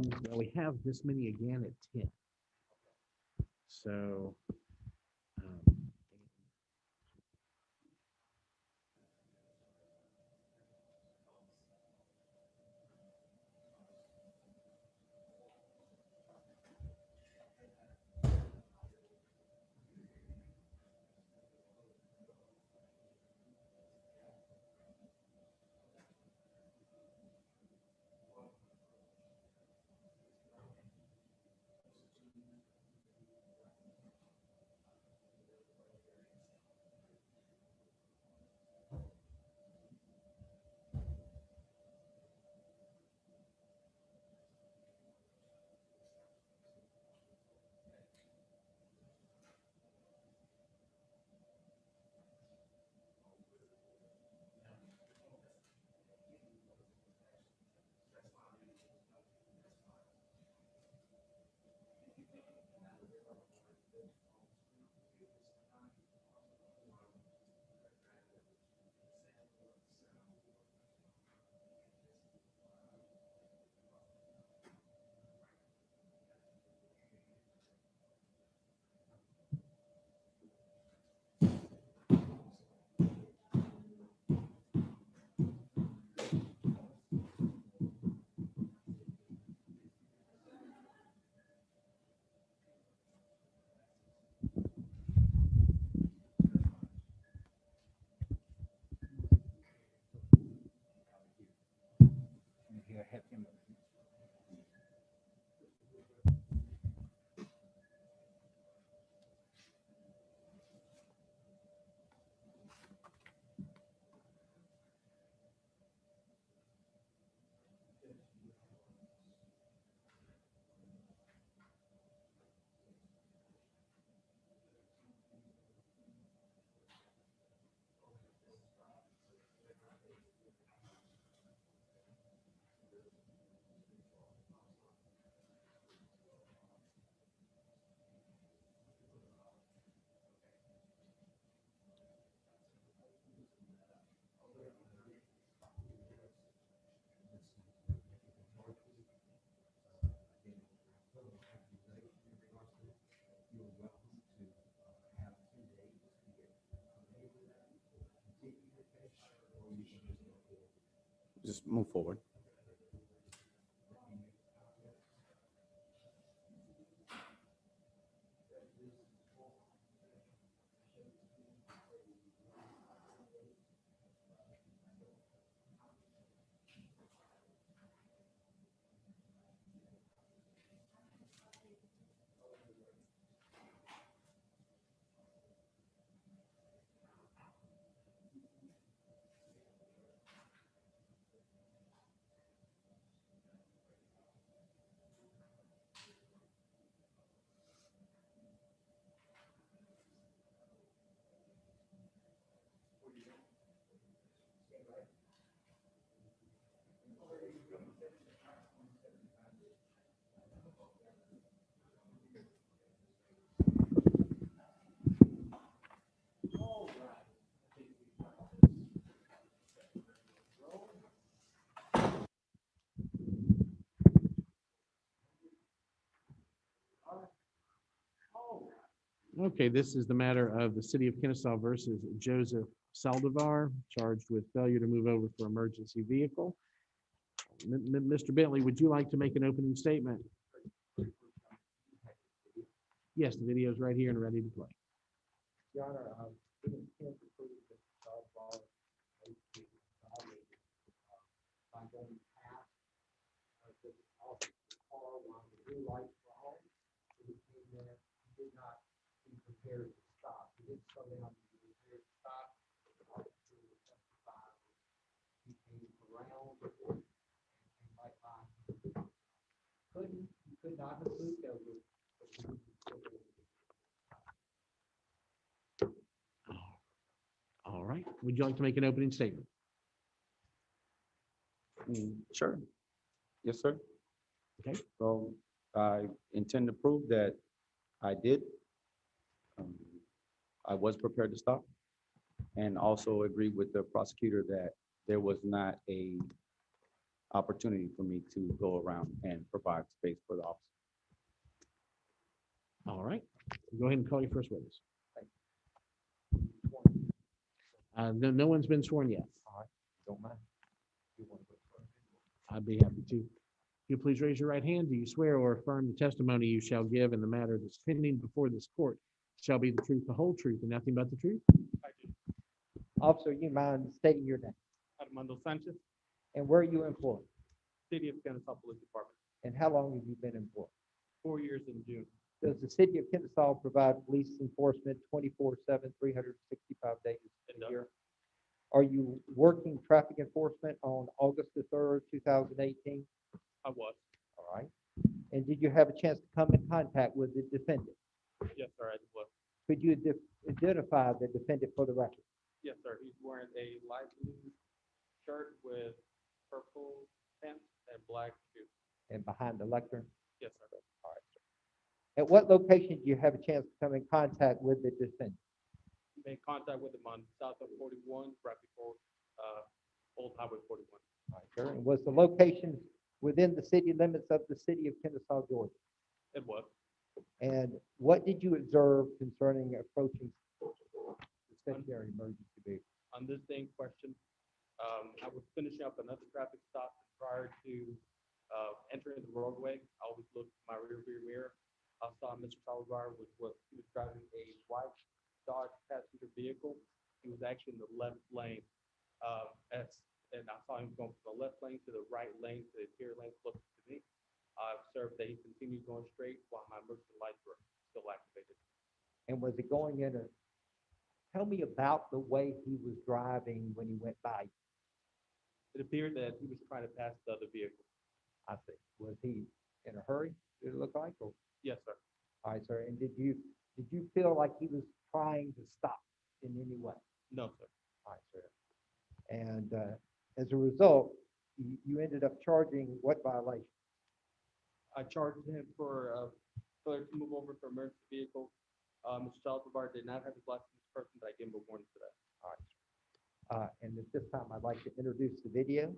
Well, we have this many again at 10. So, just move forward. okay, this is the matter of the city of Kennesaw versus Joseph Saldivar, charged with failure to move over for emergency vehicle. Mr. Bentley, would you like to make an opening statement? Yes, the video is right here and ready to play. Your Honor, we intend to prove that the child bar is violated by going past the officer's car while the blue lights were on. So he came there, he did not be prepared to stop. He didn't slow down, he was prepared to stop. The officer was justified. He came around and right by. Could not have moved over, but he was still able to. All right, would you like to make an opening statement? Sure. Yes, sir. Okay. So I intend to prove that I did. I was prepared to stop, and also agree with the prosecutor that there was not a opportunity for me to go around and provide space for the officer. All right. Go ahead and call your first witness. No one's been sworn yet. Don't mind. You want to go first? I'd be happy to. You please raise your right hand. Do you swear or affirm the testimony you shall give in the matter that's pending before this court shall be the truth, the whole truth, and nothing but the truth? I do. Officer, you mind stating your name Armando Sanchez, and where you employed City of Kennesaw Police Department, and how long have you been employed? 4 years in June. Does the city of Kennesaw provide police enforcement 24/7, 365 days It a does. year? Are you working traffic enforcement on August the 3rd, 2018? I was. All right. And did you have a chance to come in contact with the defendant? Yes, sir, I was. Could you identify the defendant for the record? Yes, sir. He's wearing a light blue shirt with purple pants and black shoes. And behind the lectern? Yes, sir. All right, sir. At what location did you have a chance to come in contact with the defendant? Made contact with him on south of 41, right before Old Highway 41. All right, sir. And was the location within the city limits of the city of Kennesaw, Georgia? It was. And what did you observe concerning approaching the secondary emergency vehicle? On this day in question, I was finishing up another traffic stop prior to entering the roadway. I always look in my rear view mirror. I saw Mr. Salazar he was driving a white Dodge passenger vehicle. He was actually in the left lane. And I saw him going from the left lane to the right lane to the interior lane closest to me. I observed that he continued going straight while my emergency lights were still activated. And was it going in a, tell me about the way he was driving when he went by you. It appeared that he was trying to pass the other vehicle. I see. Was he in a hurry, did it look like? Or, Yes, sir. all right, sir. And did you feel like he was trying to stop in any way? No, sir. All right, sir. And as a result, you ended up charging what violation? I charged him for failure to move over for emergency vehicle. Mr. Salazar did not have his license person, but I gave him a warning for that. All right. And at this time, I'd like to introduce the video.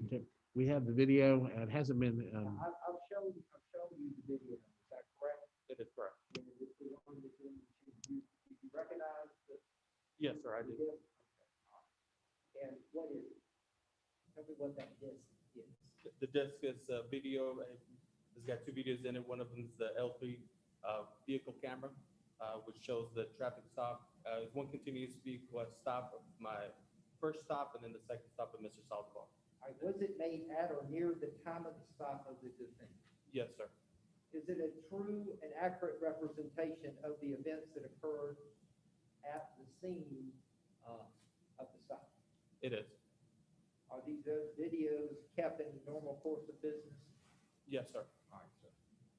Okay. We have the video. It hasn't been, I'll show you the video. Is that correct? It is correct. And is this the one that you recognize the Yes, sir, I did. video? Okay. And what is it? Tell me what that disc is. The disc is a video. It's got two videos in it. One of them is the L3 vehicle camera, which shows the traffic stop. One continuous vehicle stop of my first stop, and then the second stop of Mr. Salazar. All right, was it made at or near the time of the stop of the defendant? Yes, sir. Is it a true and accurate representation of the events that occurred at the scene of the stop? It is. Are these videos kept in the normal course of business? Yes, sir. All right, sir.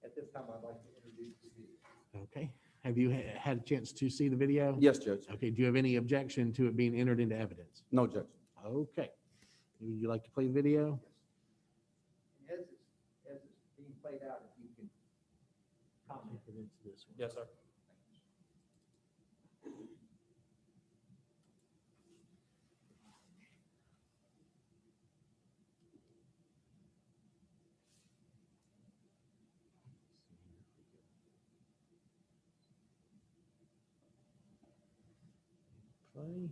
At this time, I'd like to introduce the video. okay. Have you had a chance to see the video? Yes, Judge. Okay. Do you have any objection to it being entered into evidence? No, Judge. Okay. Would you like to play the video? As it's being played out, if you can comment. Yes, sir. Play.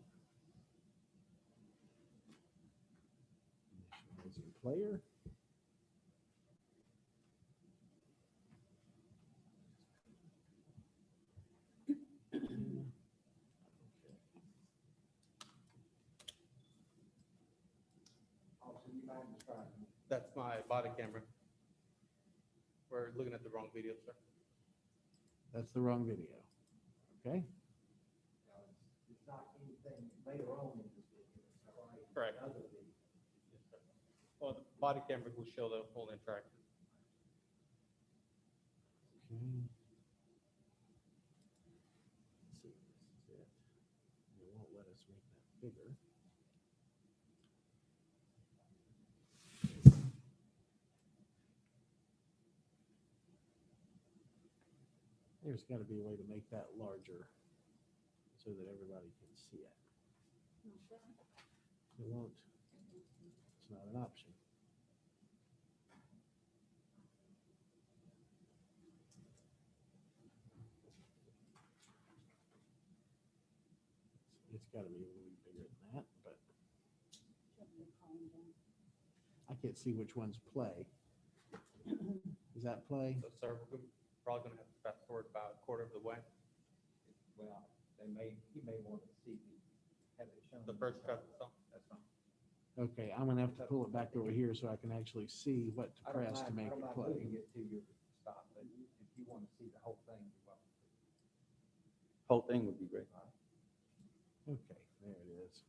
Initializing player. Also, you mind describing? That's my body camera. We're looking at the wrong video, sir. That's the wrong video. Okay. It's not anything later on in this video. It's like Correct. another video. Yes, sir. Well, the body camera will show the whole interaction. Okay. Let's see, this is it. It won't let us make that bigger. There's got to be a way to make that larger so that everybody can see it. It won't. that's not an option. It's gotta be a little bigger than that, but I can't see which one's play. Is that play? So, sir, we're probably gonna have to fast forward about a quarter of the way. Well, he may want to see have it shown. The first traffic stop. That's fine. Okay, I'm gonna have to pull it back over here so I can actually see what to I don't press to mind, make I don't it mind play. moving it to your stop, but if you want to see the whole thing, you're welcome to. Whole thing would be great. Okay, there it is.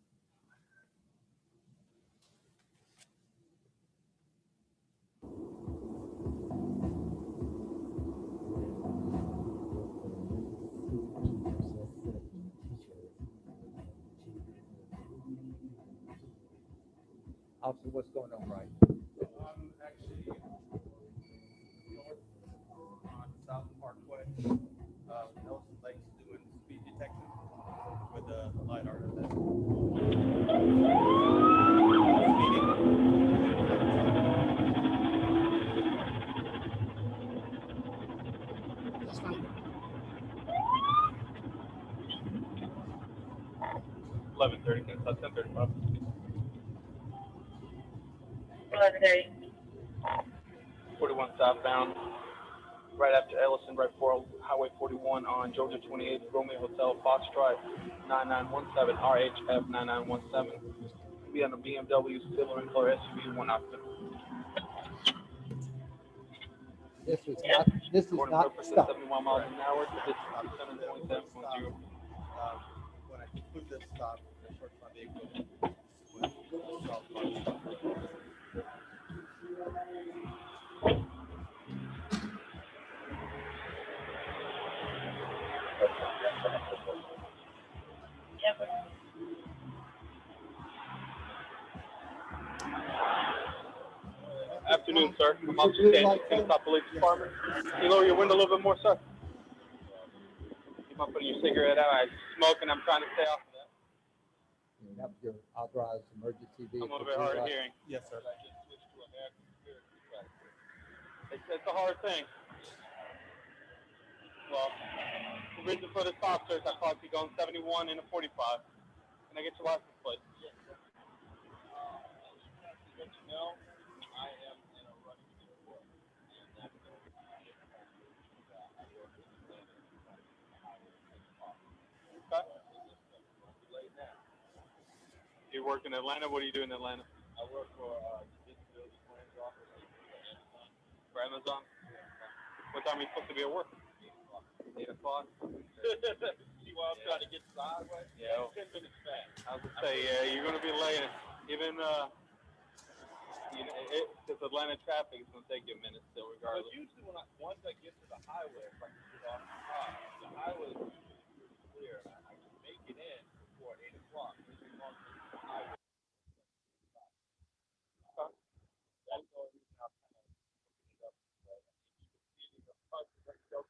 Officer, what's going on, right? I'm actually north on South Parkway, Nelson Lake's doing speed detection with a LiDAR. That's fine. 11:30, Kennesaw, 10:35. 11:30. 41 southbound, right after Ellison, right before Highway 41 on Georgia 28th, Romeo Hotel, Foxtrot 9917, RHF 9917. Be on a BMW silver and color SUV, one occupant. This is According not to purpose, stop. 71 miles an hour, this is 727.0. When I conclude this stop, I park my vehicle. Afternoon, sir. I'm Officer Daniel, Kennesaw Police Department. Can you lower your window a little bit more, sir? Keep on putting your cigarette out. I smoke and I'm trying to stay off of that. That's your authorized emergency vehicle. I'm a little bit hard of hearing. Yes, sir. It's a hard thing. Well, the reason for this stop, sir, is I caught you going 71 in a 45. Can I get your license plate? Yes, sir. Let you know, I am in a running report. You work in Atlanta? What do you do in Atlanta? I work for for Amazon. What time are you supposed to be at work? 8 o'clock. See why I'm trying to get sideways? Yeah. 10 minutes back. I was gonna say, yeah, you're gonna be late. Even it's Atlanta traffic. It's gonna take you a minute still, regardless. But usually once I get to the highway, if I can get off the top, the highway is usually pretty clear. I can make it in before 8 o'clock. That's the only reason I'm kind of looking it up.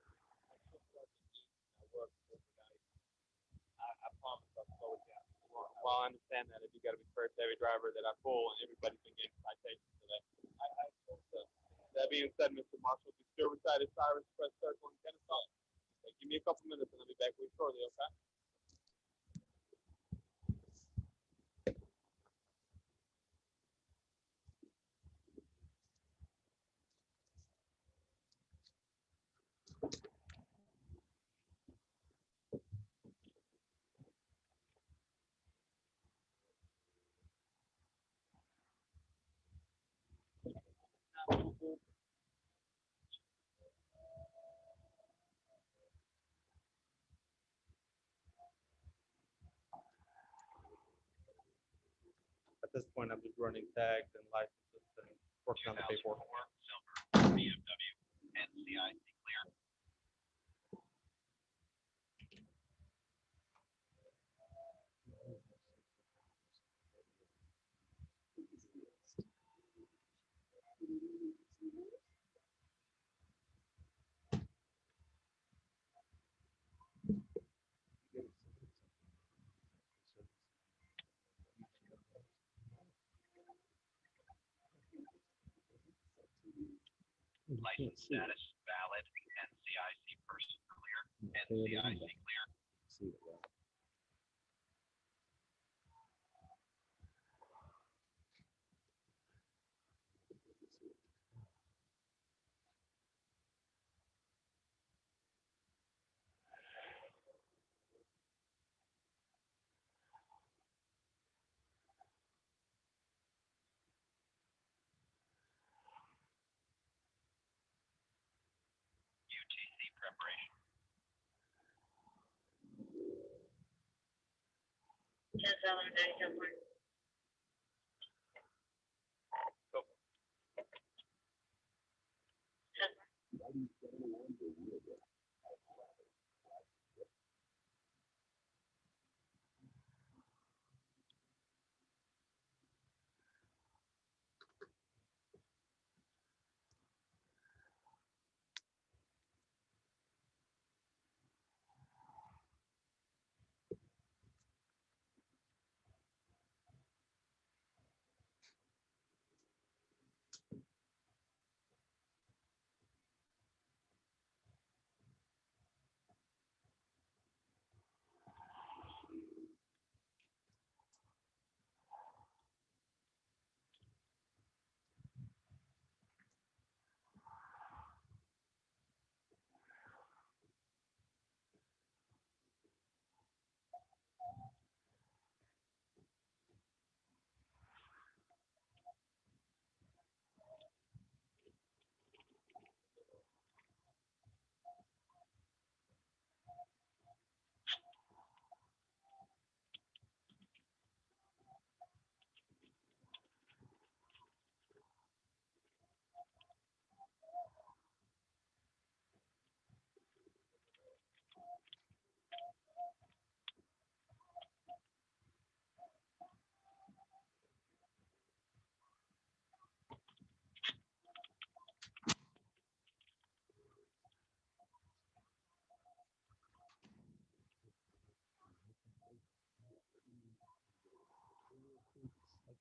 I promise I'll slow it down. Well, I understand that. If you got to be first every driver that I pull, and everybody's been getting citations for that. I hope so. That being said, Mr. Marshall, if you're still beside Cyrus Press Circle in Kennesaw, give me a couple minutes and I'll be back with you shortly, okay? At this point, I'm just running tags and licenses and working on the paperwork. Can't see it. status valid and CIC person clear and Okay, it CIC isn't. clear. See it well. UTC preparation. Kennesaw 1130,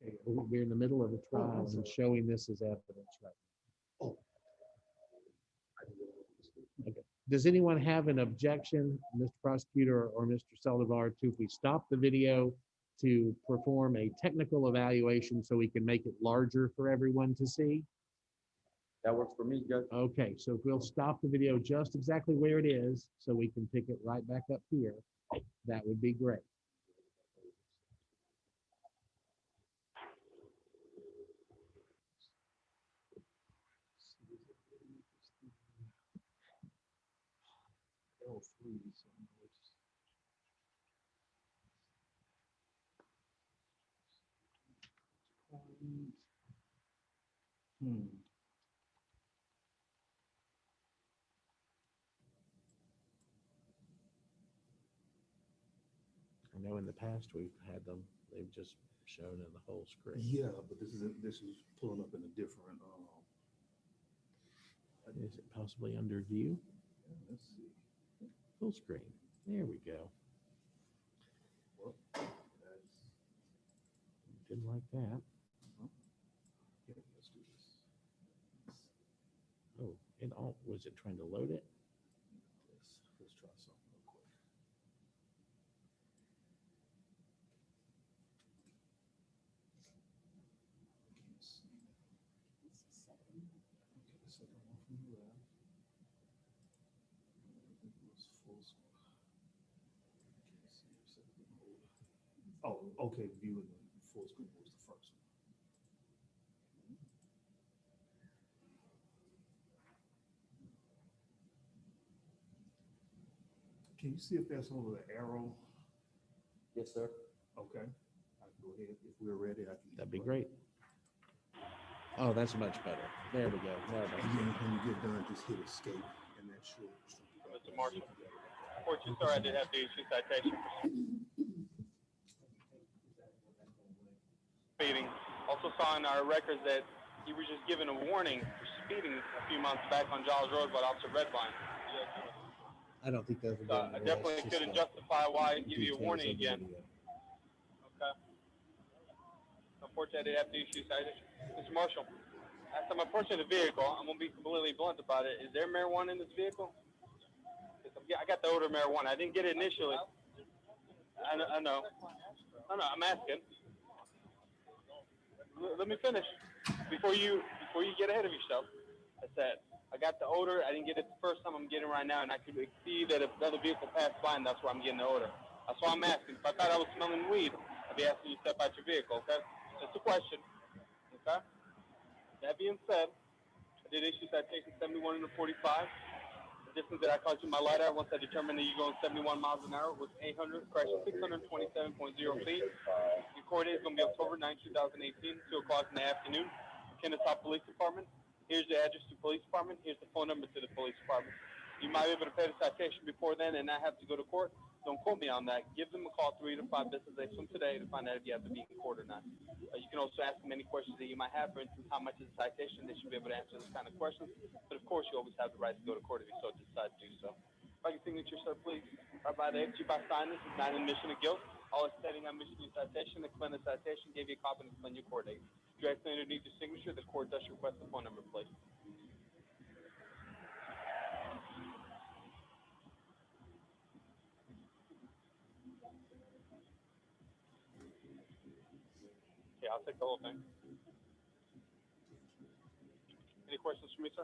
Okay, we're in the middle of a trial and showing this as evidence right now. Okay. Does anyone have an objection, Mr. Prosecutor or Mr. Saldivar, to if we stop the video to perform a technical evaluation so we can make it larger for everyone to see? That works for me, Judge. Okay, so if we'll stop the video just exactly where it is, so we can pick it right back up here, that would be great. I know in the past we've had them, they've just shown in the whole screen. Yeah, but this is pulling up in a different, Is it possibly under view? let's see. Full screen. There we go. Well, that's, Didn't like that. yeah, let's do this. Oh, it all, was it trying to load it? Let's try something real quick. Let's see. Okay, the second one from the left. It was full screen. Can't see your second one. Oh, okay, view in the full screen was the first one. Can you see if there's over the arrow? Yes, sir. Okay, I can go ahead. If we're ready, I can. That'd be great. Oh, that's much better. There we go. Now And that's- then when you get done, just hit escape and that should. Mr. Marshall. Unfortunately, sir, I did have to issue citation for speeding. Also saw in our records that he was just given a warning for speeding a few months back on Giles Road by Officer Redvine. I don't think those are. So I definitely couldn't justify why I give you a warning again. Okay. Unfortunately, I did have to issue citation. Mr. Marshall. as I'm approaching the vehicle, I'm gonna be completely blunt about it. Is there marijuana in this vehicle? 'Cause I got the odor of marijuana. I didn't get it initially. I know. No, I'm asking. Let me finish before you get ahead of yourself. I said I got the odor. I didn't get it the first time. I'm getting it right now, and I could see that if another vehicle passed by, and that's where I'm getting the odor. That's why I'm asking. If I thought I was smelling weed, I'd be asking you to step out your vehicle. Okay, that's a question. Okay. That being said, I did issue citation 71 and 45. The distance that I caught you in my LiDAR, once I determined that you're going 71 miles an hour, was 627.0 feet. Your court date is going to be October 9, 2018, 2 o'clock in the afternoon. Kennesaw Police Department. Here's the address to the police department. Here's the phone number to the police department. You might be able to pay the citation before then and not have to go to court. Don't quote me on that. Give them a call 3 to 5 business days from today to find out if you have to be in court or not. You can also ask them any questions that you might have. For instance, how much is the citation? They should be able to answer those kind of questions. But of course, you always have the right to go to court if you so decide to do so. If I can signature, sir, please. Right by the exit by sign this is not an admission of guilt. All it's stating I'm issuing your citation, explain the citation, gave you a copy and explain your court date. If you actually need your signature, the court does request the phone number, please. Yeah, I'll take the whole thing. Any questions for me, sir?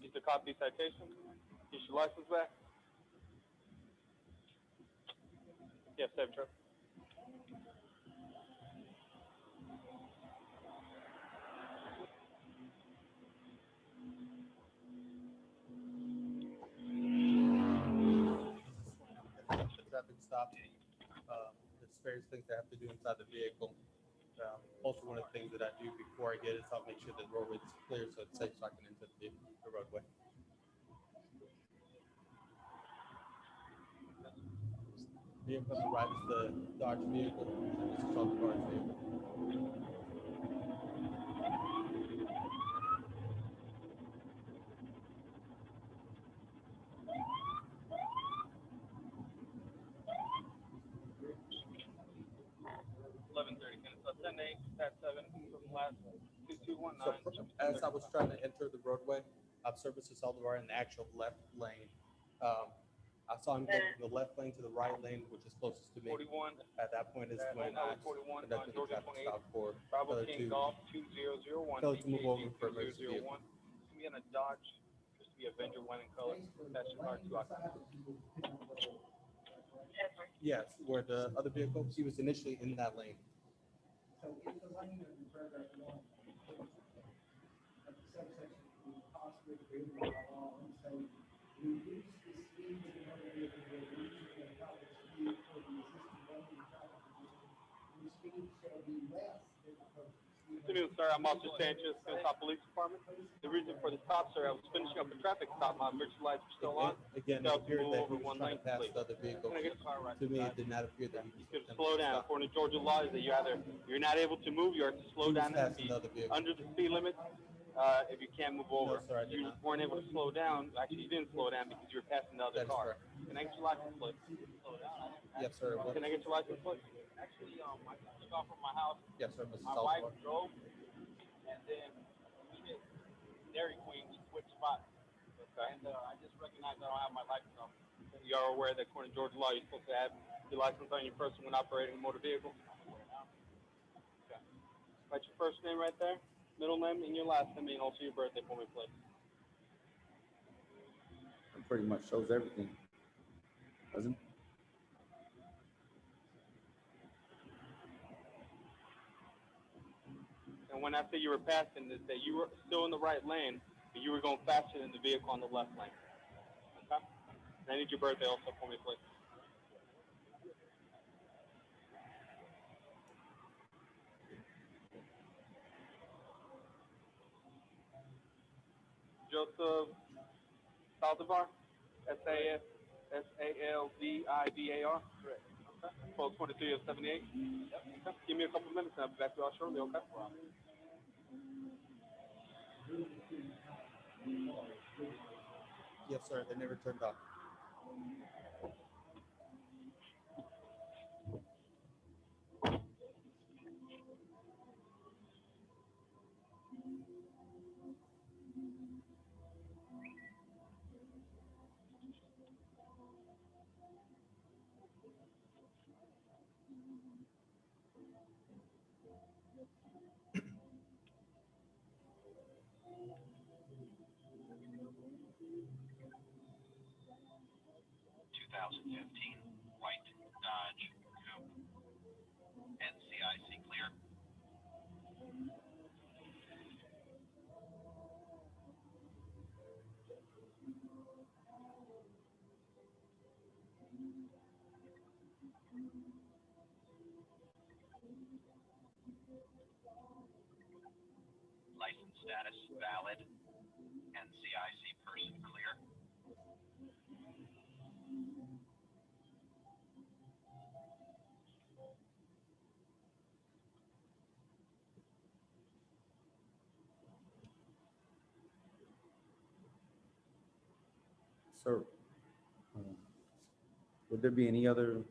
Need the copy of the citation? Get your license back? Yes, sir, sir. Traffic stop. There's various things I have to do inside the vehicle. Also, one of the things that I do before I get it is I'll make sure the roadway is clear so it's safe so I can enter the roadway. Vehicle on the right is the Dodge vehicle. This is all the Dodge vehicle. So as I was trying to enter the roadway, I've serviced the Saldivar in the actual left lane. I saw him go from the left lane to the right lane, which is closest to me. 41. At that point is when I 41, conducted the Georgia traffic 28, stop for Bravo failure King to Golf 2001. failure to move over for emergency 2001. vehicle. It's gonna be in a Dodge. Used to be Avenger wine in color. That's your car 2 octane. Yes, where the other vehicle, he was initially in that lane. So if the lane under paragraph 1 of the subsection possibly created by law and say reduce the speed of the motor vehicle to reduce the traffic speed for the existing lane in traffic condition, the speed shall be less than the posted speed. Good afternoon, sir. I'm Officer Sanchez, Kennesaw Police Department. The reason for the stop, sir, I was finishing up a traffic stop. My emergency lights were still on. Again, it Failed to appeared move that over he was one trying lane, to pass please. the other vehicle. Can I get the car right To me, beside it did not appear that he You was could attempting slow to down. stop. According to Georgia law, is that you're not able to move, you are to slow He was down and passing speed the other vehicle. under the speed limit. If you can't move over, sir, I did you not. weren't able to slow down. Actually, you didn't slow down because you were passing the other That is car. correct. Can I get your license plate? Yes, sir. Can I get your license plate? Actually, I took off from my house. Yes, sir, Mrs. My wife Saldivar. drove, and then we hit Dairy Queen. We switched spots. Okay. And I just recognized I don't have my license on. You are aware that according to Georgia law, you're supposed to have your license on your person when operating a motor vehicle? Okay. Write your first name right there, middle name, and your last name, and also your birthday for me, please. It pretty much shows everything, doesn't it? And when I say you were passing, is that you were still in the right lane, but you were going faster than the vehicle on the left lane. Okay? And I need your birthday also for me, please. Joseph Saldivar, Saldivar. Correct. Okay. 1223 of 78. Yep. Okay. Give me a couple minutes and I'll be back to y'all shortly, okay? Yes, sir. They never turned off. License status valid. NCIC person clear. Sir, would there be any other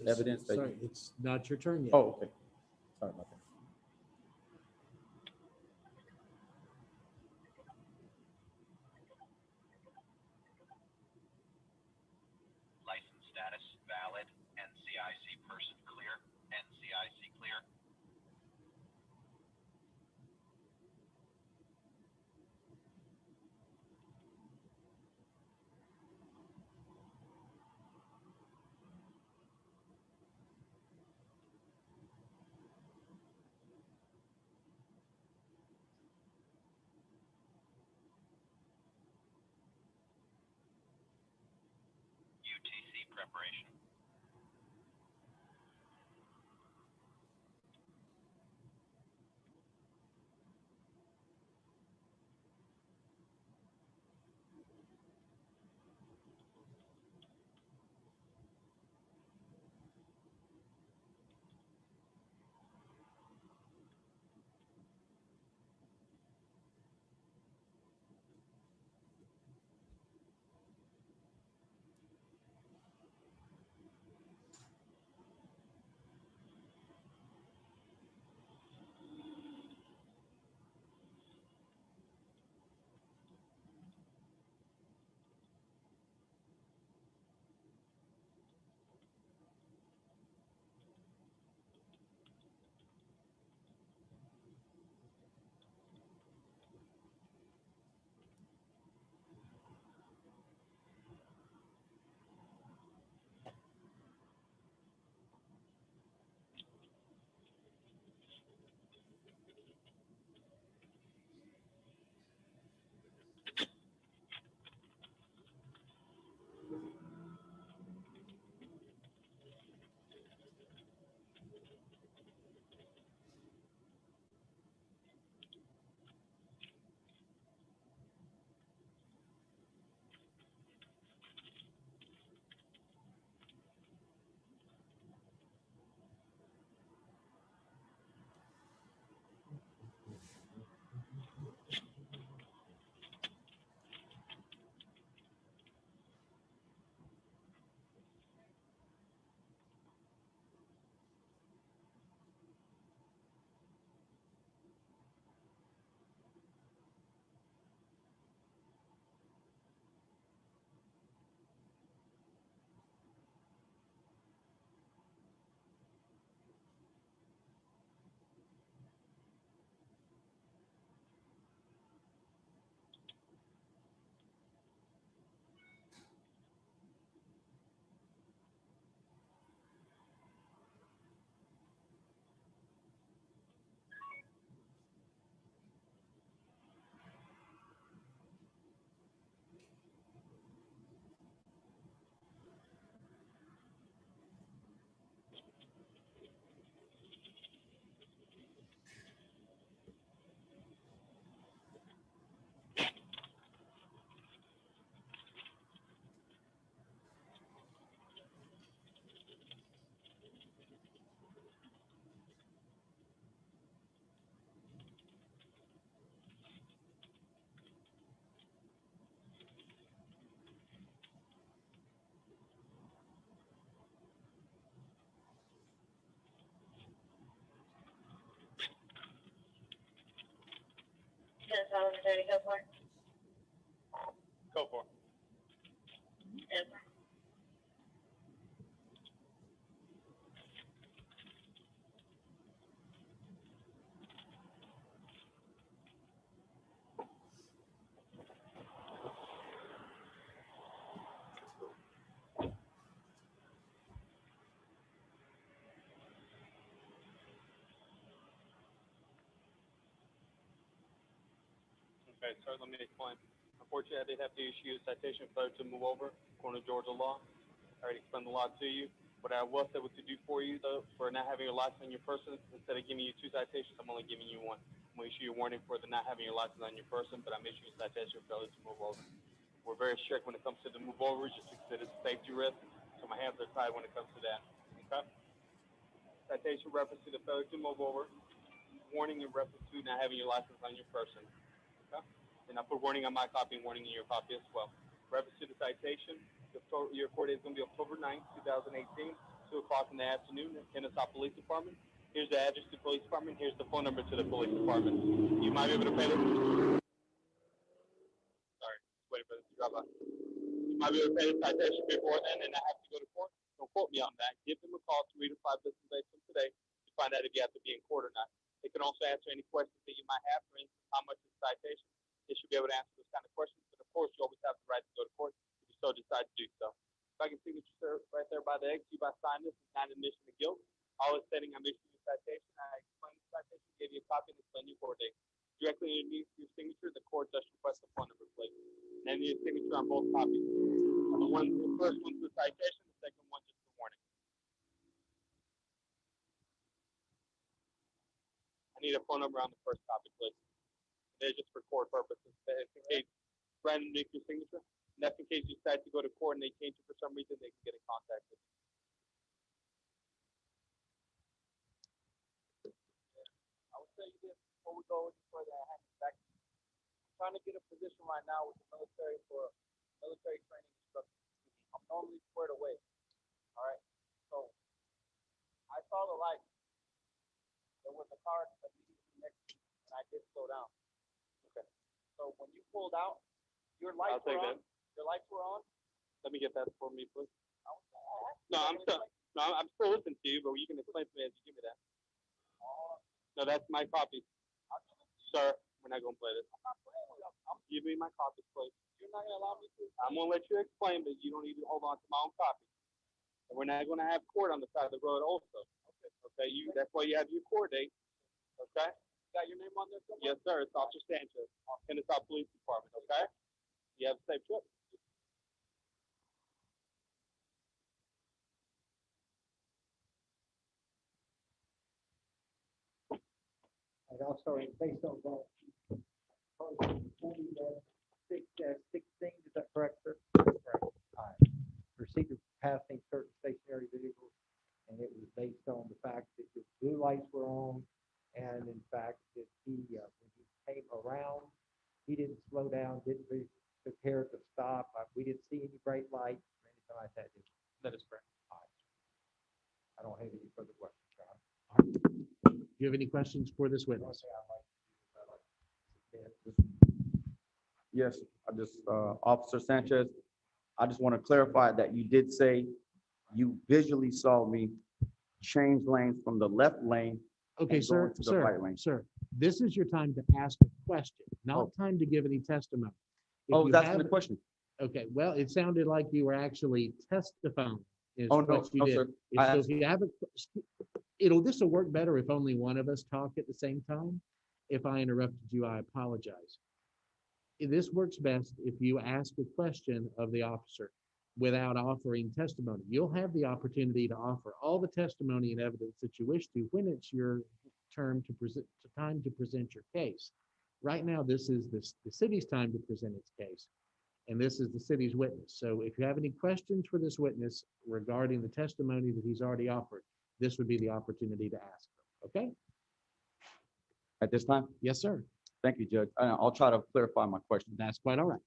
evidence that? Sorry, it's not your turn yet. Oh, okay. Sorry about that. License status valid. NCIC person clear. NCIC clear. UTC preparation. Kennesaw, ready to go for it? Go for it. Over. Okay, sir, let me explain. Unfortunately, I did have to issue a citation for those to move over according to Georgia law. I already explained the law to you. What I will say what to do for you though, for not having your license on your person, instead of giving you 2 citations, I'm only giving you 1. I'm going to issue you a warning for the not having your license on your person, but I'm issuing a citation for failure to move over. We're very strict when it comes to the move over, just because it's a safety risk, so my hands are tied when it comes to that. Okay? Citation reference to the failure to move over, warning in reference to not having your license on your person. Okay? And I put warning on my copy and warning in your copy as well. Reference to the citation, your court date is going to be October 9th, 2018, 2 o'clock in the afternoon at Kennesaw Police Department. Here's the address to the police department. Here's the phone number to the police department. You might be able to pay this. Sorry, waiting for this to drop out. You might be able to pay the citation before then and not have to go to court. Don't quote me on that. Give them a call 3 to 5 business days from today to find out if you have to be in court or not. They can also answer any questions that you might have, for instance, how much is the citation. They should be able to answer those kind of questions. But of course, you always have the right to go to court if you so decide to do so. If I can signature, sir, right there by the X, you by sign this, it's not an admission of guilt. All it's setting, I'm issuing a citation. I explained the citation, gave you a copy, and explained your court date. Directly underneath your signature, the court just requests the phone number, please. And then your signature on both copies. The first one's the citation, the second one just the warning. I need a phone number on the first copy, please. They're just for court purposes. That's in case right underneath your signature. And that's in case you decide to go to court and they change it for some reason, they can get in contact with you. I will tell you this before we go any further. I'm trying to get a position right now with the military for military training instructor. I'm normally squared away. All right. So I saw the light. There was a car immediately next to me, and I did slow down. Okay. So when you pulled out, your lights were on. Your lights were on. Let me get that for me, please. I'm still listening to you, but you can explain to me as you give me that. No, that's my copy. Sir, we're not gonna play this. Give me my copy, please. You're not gonna allow me to. I'm gonna let you explain, but you don't need to hold on to my own copy. And we're not gonna have court on the side of the road also. Okay, that's why you have your court date. Okay? Got your name on there somewhere? Yes, sir. It's Officer Sanchez, Kennesaw Police Department. Okay? You have a safe trip. And also, based on that, is that correct, sir? Correct. All right. Procedure passing certain stationary vehicles, and it was based on the fact that the blue lights were on, and in fact that he, when he came around, he didn't slow down, didn't be prepared to stop. We didn't see any bright lights or anything like that. That is correct. All right. I don't have any further questions, John. Do you have any questions for this witness? Yes, Officer Sanchez, I just want to clarify that you did say you visually saw me change lanes from the left lane. Okay, and go sir, into the right lane. sir, this is your time to ask a question, not Oh. time to give any testimony. If Oh, you that's have- the question. Okay, well, it sounded like you were actually testifying. Is Oh, no, what you no, did. sir. So if you haven't, this will work better if only one of us talk at the same time. If I interrupted you, I apologize. This works best if you ask a question of the officer without offering testimony. You'll have the opportunity to offer all the testimony and evidence that you wish to when it's your time to present your case. Right now, this is the city's time to present its case, and this is the city's witness. So if you have any questions for this witness regarding the testimony that he's already offered, this would be the opportunity to ask them. Okay? At this time? Yes, sir. Thank you, Judge. I'll try to clarify my question. That's quite all right.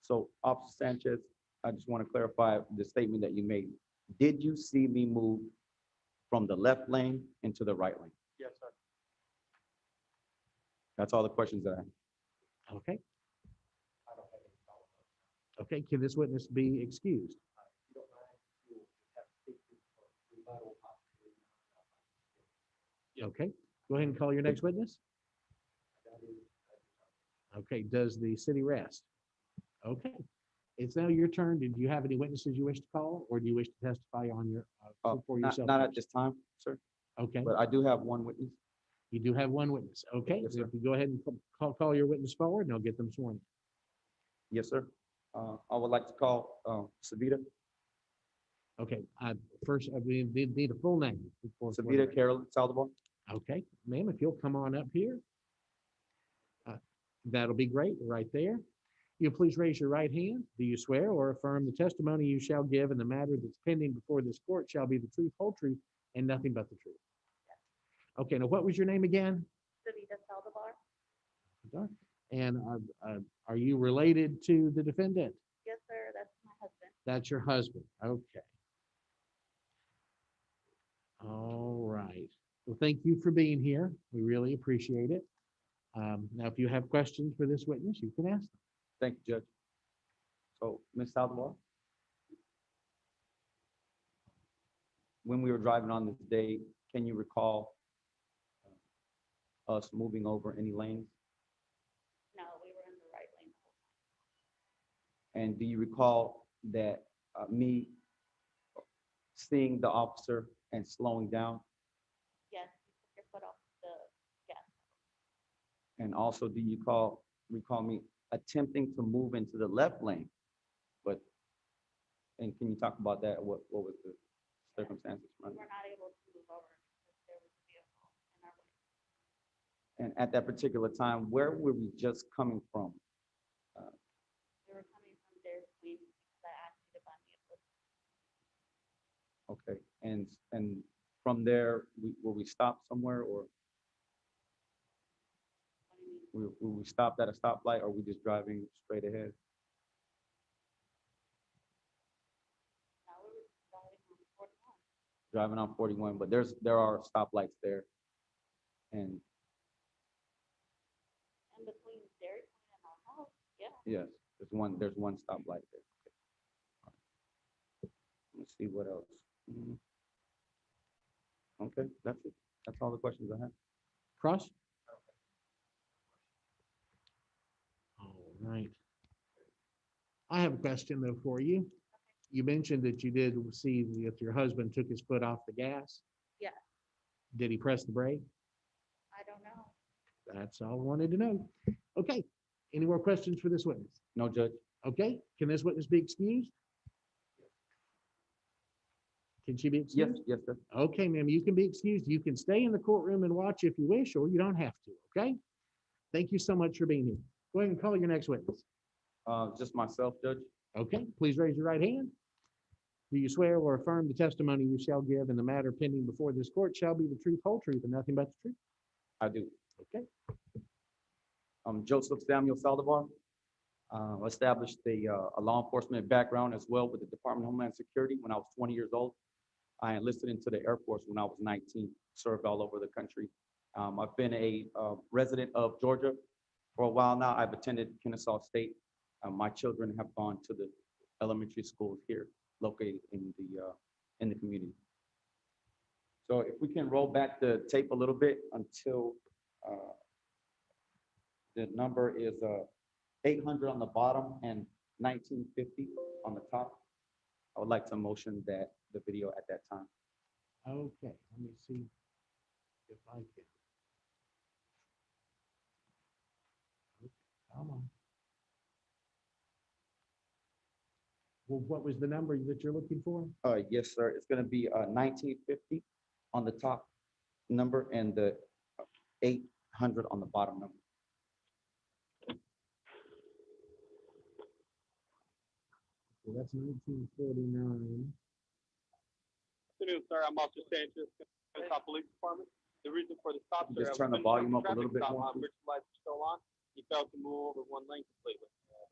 So, Officer Sanchez, I just want to clarify the statement that you made. Did you see me move from the left lane into the right lane? Yes, sir. That's all the questions that I have. Okay. Okay, can this witness be excused? Okay, go ahead and call your next witness. Okay, does the city rest? Okay, it's now your turn. Did you have any witnesses you wish to call, or do you wish to testify on your, for yourself? Not at this time, sir, Okay, but I do have one witness. you do have one witness. Okay, Yes, so sir. if you go ahead and call your witness forward, and I'll get them sworn. Yes, sir. I would like to call Savita. Okay, first, we need a full name. Savita Carolyn Saldivar. Okay, ma'am, if you'll come on up here. That'll be great, right there. You please raise your right hand. Do you swear or affirm the testimony you shall give in the matter that's pending before this court shall be the truth, whole truth, and nothing but the truth? Okay, now what was your name again? Savita Saldivar. And are you related to the defendant? Yes, sir, that's my husband. That's your husband. Okay. All right. Well, thank you for being here. We really appreciate it. Now, if you have questions for this witness, you can ask them. Thank you, Judge. So, Ms. Saldivar, when we were driving on this day, can you recall us moving over any lanes? No, we were in the right lane the whole time. And do you recall that me seeing the officer and slowing down? Yes, you took your foot off the gas. And also, do you recall me attempting to move into the left lane? And can you talk about that? What was the circumstances? We were not able to move over because there was a vehicle in our way. And at that particular time, where were we just coming from? We were coming from Dairy Queen because I asked you to buy me a food. Okay, and from there, were we stopped somewhere, or What do you mean? were we stopped at a stoplight, or were we just driving straight ahead? No, we were driving on 41. Driving on 41, but there are stoplights there. And In between Dairy Queen and our house, yeah. yes, there's one stoplight there. Okay. Let's see what else. Okay, that's it. That's all the questions I have. Cross? All right. I have a question though for you. You mentioned that you did see that your husband took his foot off the gas. Yes. Did he press the brake? I don't know. That's all I wanted to know. Okay. Any more questions for this witness? No, Judge. Okay. Can this witness be excused? Can she be Yes, excused? yes, sir. Okay, ma'am, you can be excused. You can stay in the courtroom and watch if you wish, or you don't have to, okay? Thank you so much for being here. Go ahead and call your next witness. Just myself, Judge. Okay, please raise your right hand. Do you swear or affirm the testimony you shall give in the matter pending before this court shall be the truth, whole truth, and nothing but the truth? I do. Okay. Joseph Samuel Saldivar. Established a law enforcement background as well with the Department of Homeland Security when I was 20 years old. I enlisted into the Air Force when I was 19, served all over the country. I've been a resident of Georgia for a while now. I've attended Kennesaw State. My children have gone to the elementary schools here located in the community. So if we can roll back the tape a little bit until the number is 800 on the bottom and 1950 on the top. I would like to motion that the video at that time. Okay, let me see if I can. Okay, come on. Well, what was the number that you're looking for? Yes, sir. It's going to be 1950 on the top number and the 800 on the bottom number. Well, that's 1949. Afternoon, sir. I'm Officer Sanchez, Kennesaw Police Department. The reason for the stop, sir. Just turn the volume up a little bit more, please. Bridge lights are still on. You failed to move over one lane completely.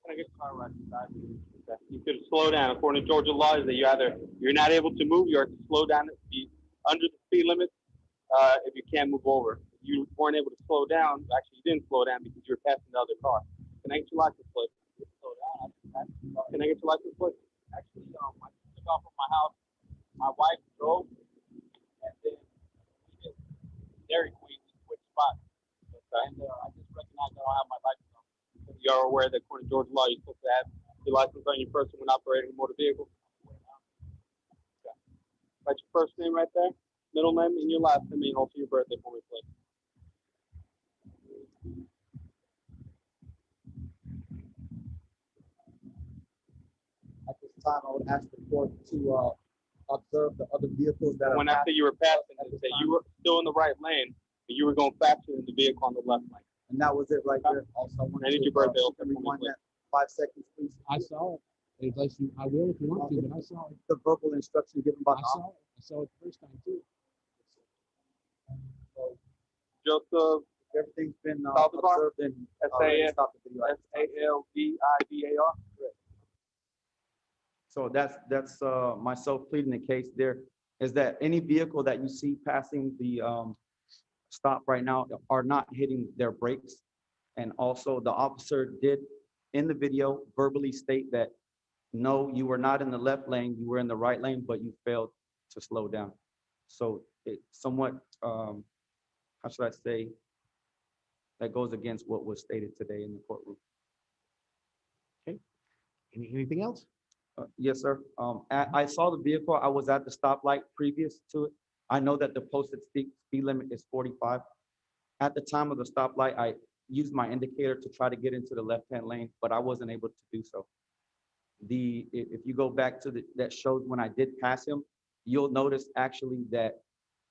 Can I get the car right beside you? Okay. You could slow down. According to Georgia law, is that you're not able to move. You have to slow down, be under the speed limit. If you can't move over, you weren't able to slow down. Actually, you didn't slow down because you were passing the other car. Can I get your license plate? Slow down. Can I get your license plate? Actually, I took off from my house. My wife drove, and then we did Dairy Queen switch spots. Okay. And I just recognized I don't have my license on. You are aware that according to Georgia law, you're supposed to have your license on your person when operating a motor vehicle. Okay. That's your first name right there, middle name, and your last name, and also your birthday for me, please. At this time, I would ask the court to observed the other vehicles that are When I say you were passing, it said you were still in the right lane, and you were going faster than the vehicle on the left lane. And that was it right there. Also, I wanted I need to, your birthday. you can rewind that 5 seconds, please. I saw it. Unless you, I will if you want to, but I saw it. The verbal instruction given by I the saw it. I saw it the first time too. Joseph everything's been Saldivar? observed and S-A-N- stop the video. SALVIVAR. So that's myself pleading the case there, is that any vehicle that you see passing the stop right now are not hitting their brakes. And also the officer did in the video verbally state that, no, you were not in the left lane, you were in the right lane, but you failed to slow down. So it somewhat, how should I say, that goes against what was stated today in the courtroom. Anything else? Yes, sir. I saw the vehicle. I was at the stoplight previous to it. I know that the posted speed limit is 45. At the time of the stoplight, I used my indicator to try to get into the left-hand lane, but I wasn't able to do so. If you go back to that shows when I did pass him, you'll notice actually that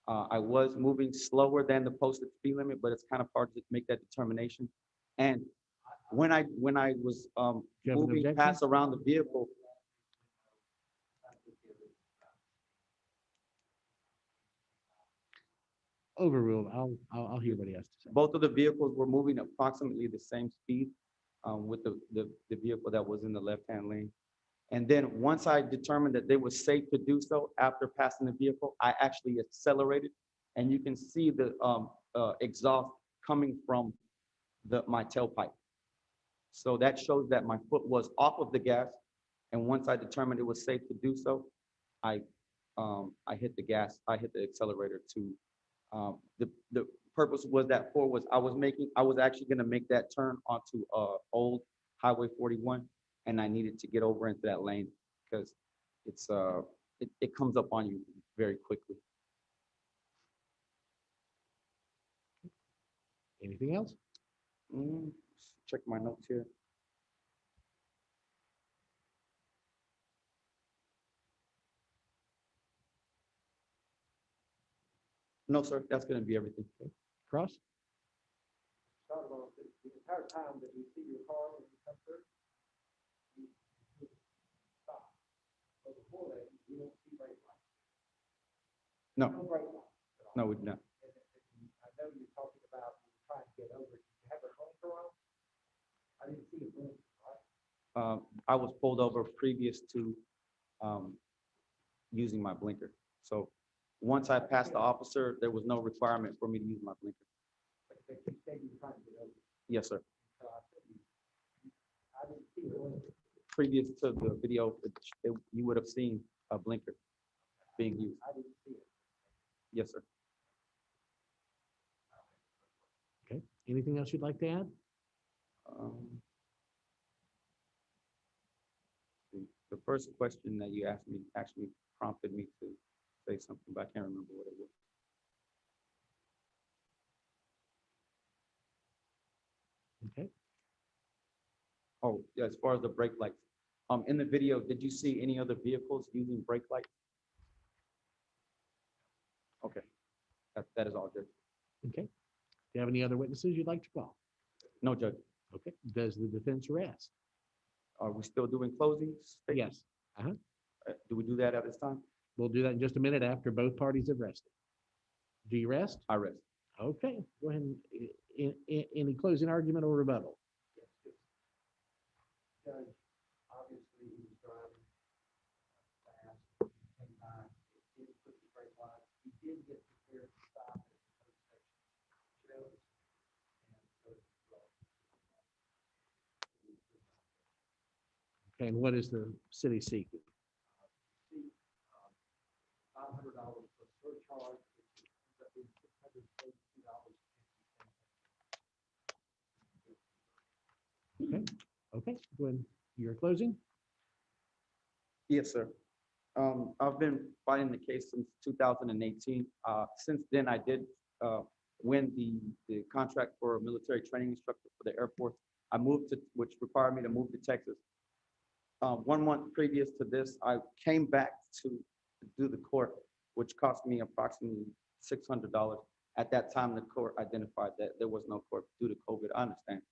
I was moving slower than the posted speed limit, but it's kind of hard to make that determination. And when I was Do you have an moving objection? past around the vehicle, Overruled. I'll hear what he has to say. both of the vehicles were moving approximately the same speed with the vehicle that was in the left-hand lane. And then once I determined that they were safe to do so after passing the vehicle, I actually accelerated. And you can see the exhaust coming from my tailpipe. So that shows that my foot was off of the gas. And once I determined it was safe to do so, I hit the gas, I hit the accelerator to, the purpose was that I was actually gonna make that turn onto old Highway 41, and I needed to get over into that lane because it comes up on you very quickly. Anything else? Check my notes here. No, sir, that's gonna be everything. Cross? The entire time that you see your car when you come through, you stop. So before that, you don't see brake lights. No, No brake lights at all. no, we do not. And I know you're talking about you trying to get over. Did you have a blinker on? I didn't see a blinker, right? I was pulled over previous to using my blinker. So once I passed the officer, there was no requirement for me to use my blinker. But you said you were trying to get over. Yes, sir. So I said, I didn't see a blinker. Previous to the video, you would have seen a blinker being used. I didn't see it. Yes, sir. Okay. Anything else you'd like to add? The first question that you asked me actually prompted me to say something, but I can't remember what it was. Okay. Oh, yeah, as far as the brake lights. In the video, did you see any other vehicles using brake lights? Okay, that is all good. Okay. Do you have any other witnesses you'd like to call? No, Judge. Okay. Does the defense rest? Are we still doing closing statements? Yes. Do we do that at this time? We'll do that in just a minute after both parties have rested. Do you rest? I rest. Okay. Go ahead. Any closing argument or rebuttal? Judge, obviously, he was driving fast, and he did put the brake lights. He did get prepared to stop at the intersection. Shows. And so, Okay. And what is the city seeking? see, $500 for surcharge, which ends up being $632. Okay. Okay. Go ahead. You're closing? Yes, sir. I've been fighting the case since 2018. Since then, I did win the contract for a military training instructor for the Air Force. I moved to, which required me to move to Texas. 1 month previous to this, I came back to do the court, which cost me approximately $600. At that time, the court identified that there was no court due to COVID. I understand.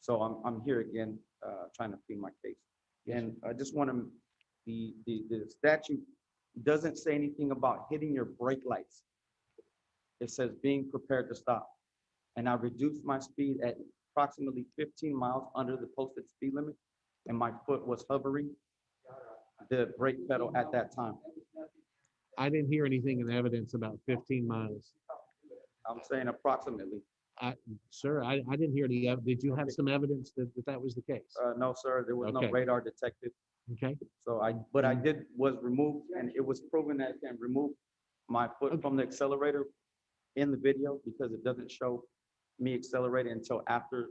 So I'm here again, trying to plead my case. And I just want to, the statute doesn't say anything about hitting your brake lights. It says being prepared to stop. And I reduced my speed at approximately 15 miles under the posted speed limit, and my foot was hovering the brake pedal at that time. I didn't hear anything in evidence about 15 miles. I'm saying approximately. Sir, I didn't hear any, did you have some evidence that that was the case? No, sir, there was no Okay. radar detected. Okay, So but I was removed, and it was proven that I can remove my foot from the accelerator in the video because it doesn't show me accelerating until after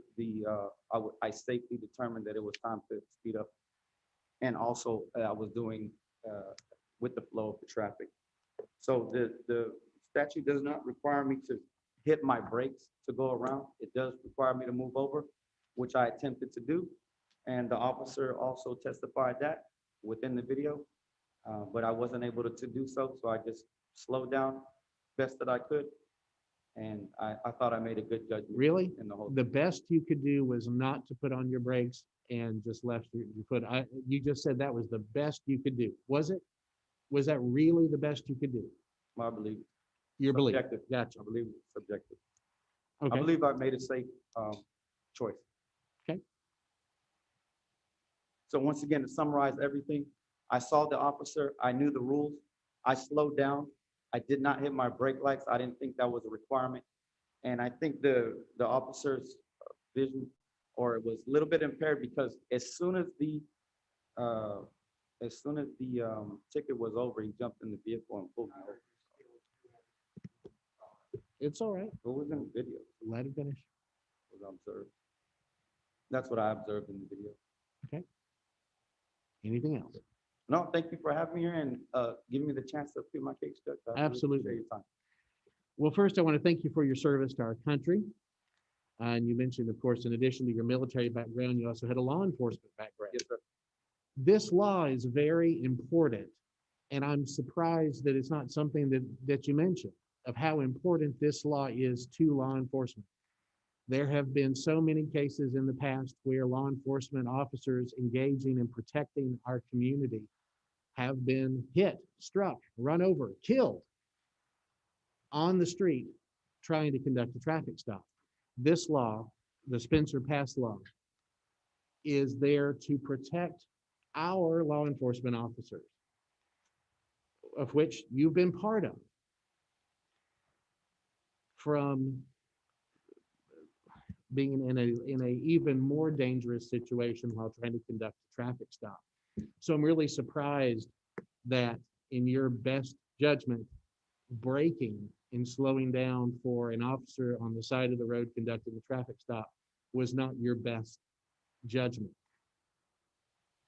I safely determined that it was time to speed up. And also I was doing with the flow of the traffic. So the statute does not require me to hit my brakes to go around. It does require me to move over, which I attempted to do. And the officer also testified that within the video, but I wasn't able to do so. So I just slowed down best that I could. And I thought I made a good judgment. really? In the whole. The best you could do was not to put on your brakes and just left your foot. You just said that was the best you could do. Was it? Was that really the best you could do? I believe. Your belief? Subjective. Gotcha. I believe it's subjective. I Okay, believe I made a safe choice. Okay. So once again, to summarize everything, I saw the officer, I knew the rules, I slowed down, I did not hit my brake lights, I didn't think that was a requirement. And I think the officer's vision, or it was a little bit impaired because as soon as the ticket was over, he jumped in the vehicle and pulled me over. it's all right. What was in the video? Let it finish. Was observed. That's what I observed in the video. Anything else? No, thank you for having me here and giving me the chance to plead my case, Judge. I really Absolutely. appreciate your time. Well, first, I want to thank you for your service to our country. And you mentioned, of course, in addition to your military background, you also had a law enforcement background. Yes, sir. This law is very important, and I'm surprised that it's not something that you mentioned of how important this law is to law enforcement. There have been so many cases in the past where law enforcement officers engaging in protecting our community have been hit, struck, run over, killed on the street trying to conduct a traffic stop. This law, the Spencer Pass law, is there to protect our law enforcement officers, of which you've been part of, from being in a even more dangerous situation while trying to conduct a traffic stop. So I'm really surprised that in your best judgment, braking and slowing down for an officer on the side of the road conducting a traffic stop was not your best judgment.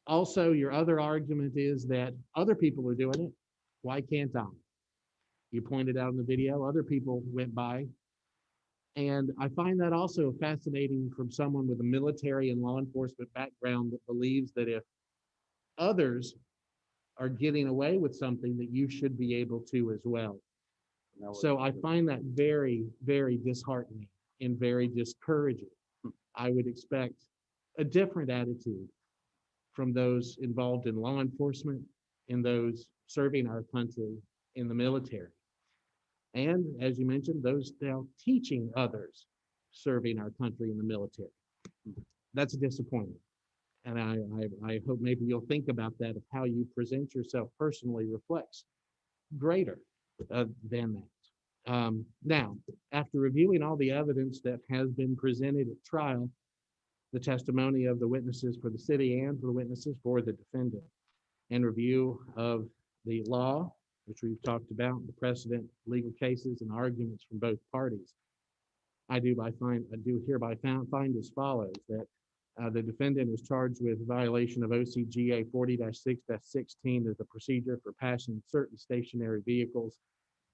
Also, your other argument is that other people are doing it. Why can't I? You pointed out in the video, other people went by. And I find that also fascinating from someone with a military and law enforcement background that believes that if others are getting away with something, that you should be able to as well. So I find that very, very disheartening and very discouraging. I would expect a different attitude from those involved in law enforcement and those serving our country in the military. And as you mentioned, those now teaching others serving our country in the military. That's a disappointment. And I hope maybe you'll think about that, of how you present yourself personally reflects greater than that. Now, after reviewing all the evidence that has been presented at trial, the testimony of the witnesses for the city and for the witnesses for the defendant, and review of the law, which we've talked about, the precedent, legal cases, and arguments from both parties, I do hereby find as follows: that the defendant is charged with violation of OCGA 40-6-16 as the procedure for passing certain stationary vehicles,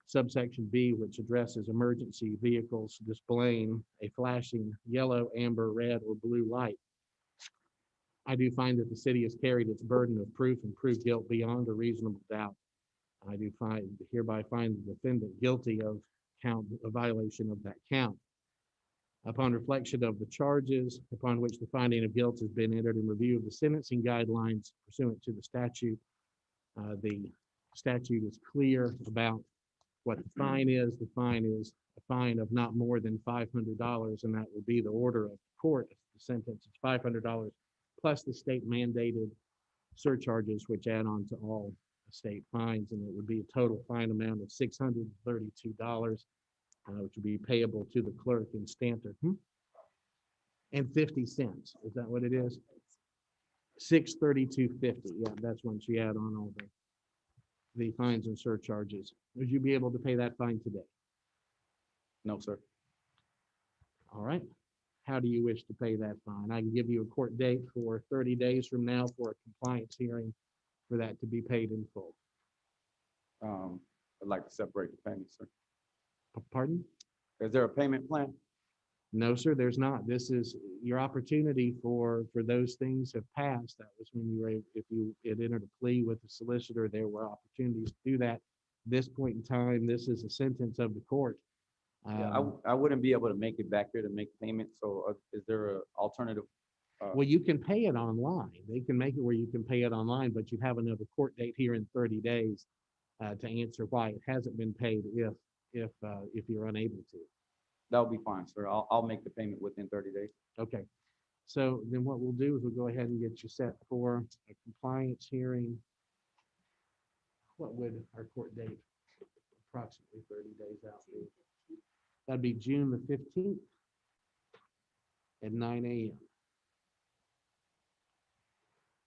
subsection B, which addresses emergency vehicles displaying a flashing yellow, amber, red, or blue light. I do find that the city has carried its burden of proof and proved guilt beyond a reasonable doubt. I do hereby find the defendant guilty of a violation of that count. Upon reflection of the charges upon which the finding of guilt has been entered in review of the sentencing guidelines pursuant to the statute, the statute is clear about what the fine is. The fine is a fine of not more than $500, and that will be the order of the court. If the sentence is $500 plus the state mandated surcharges, which add on to all state fines, and it would be a total fine amount of $632, which would be payable to the clerk in Stanton. And 50 cents. Is that what it is? $632.50. Yeah, that's when she add on all the fines and surcharges. Would you be able to pay that fine today? No, sir. All right. How do you wish to pay that fine? I can give you a court date for 30 days from now for a compliance hearing for that to be paid in full. I'd like to separate the payments, sir. Pardon? Is there a payment plan? No, sir, there's not. This is your opportunity for those things have passed. That was when you were, if you had entered a plea with the solicitor, there were opportunities to do that. This point in time, this is a sentence of the court. Yeah, I wouldn't be able to make it back here to make payment, so is there an alternative? Well, you can pay it online. They can make it where you can pay it online, but you have another court date here in 30 days to answer why it hasn't been paid if you're unable to. That would be fine, sir. I'll make the payment within 30 days. Okay. So then what we'll do is we'll go ahead and get you set for a compliance hearing. What would our court date approximately 30 days out be? That'd be June the 15th at 9 a.m.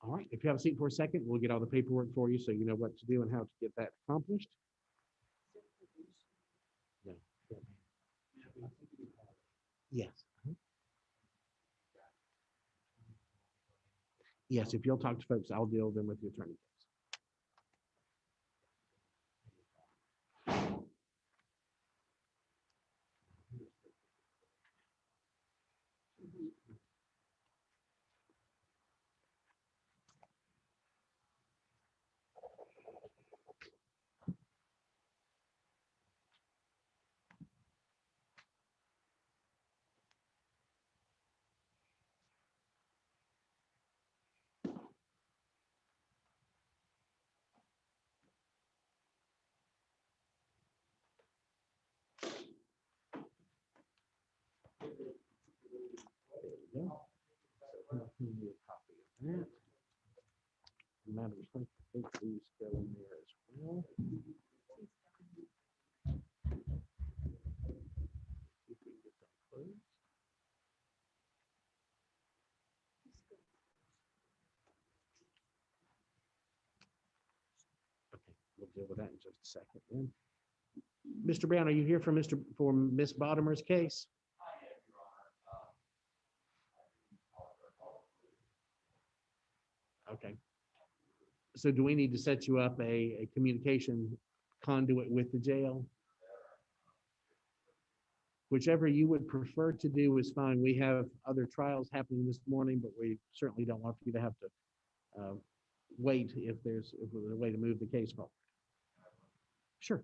All right, if you have a seat for a second, we'll get all the paperwork for you so you know what to do and how to get that accomplished. Yeah. Yes. Yes, if you'll talk to folks, I'll deal then with the attorney. Yeah. I'll give you a copy of that. Matter of fact, I think these go in there as well. See if we can get that closed. Okay, we'll deal with that in just a second then. Mr. Brown, are you here for Miss Bottomer's case? Okay. So do we need to set you up a communication conduit with the jail? Whichever you would prefer to do is fine. We have other trials happening this morning, but we certainly don't want you to have to wait if there's a way to move the case forward. Sure.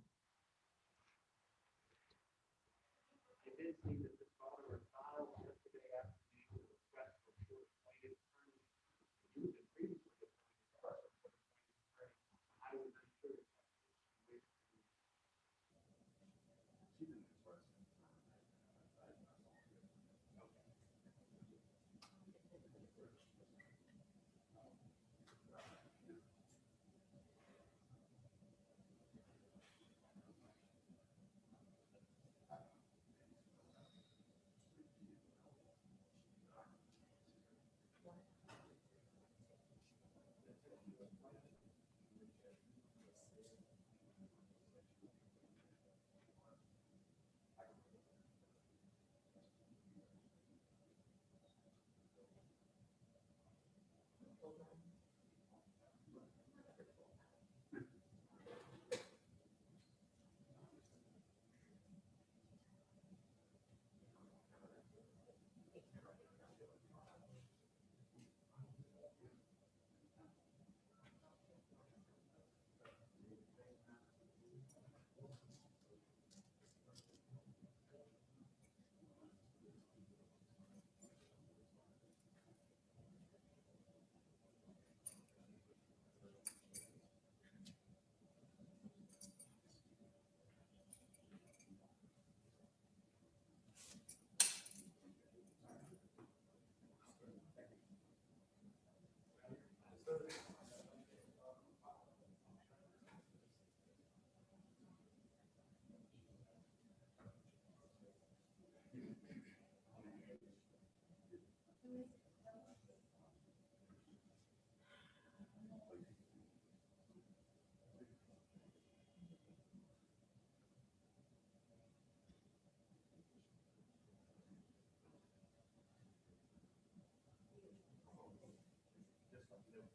City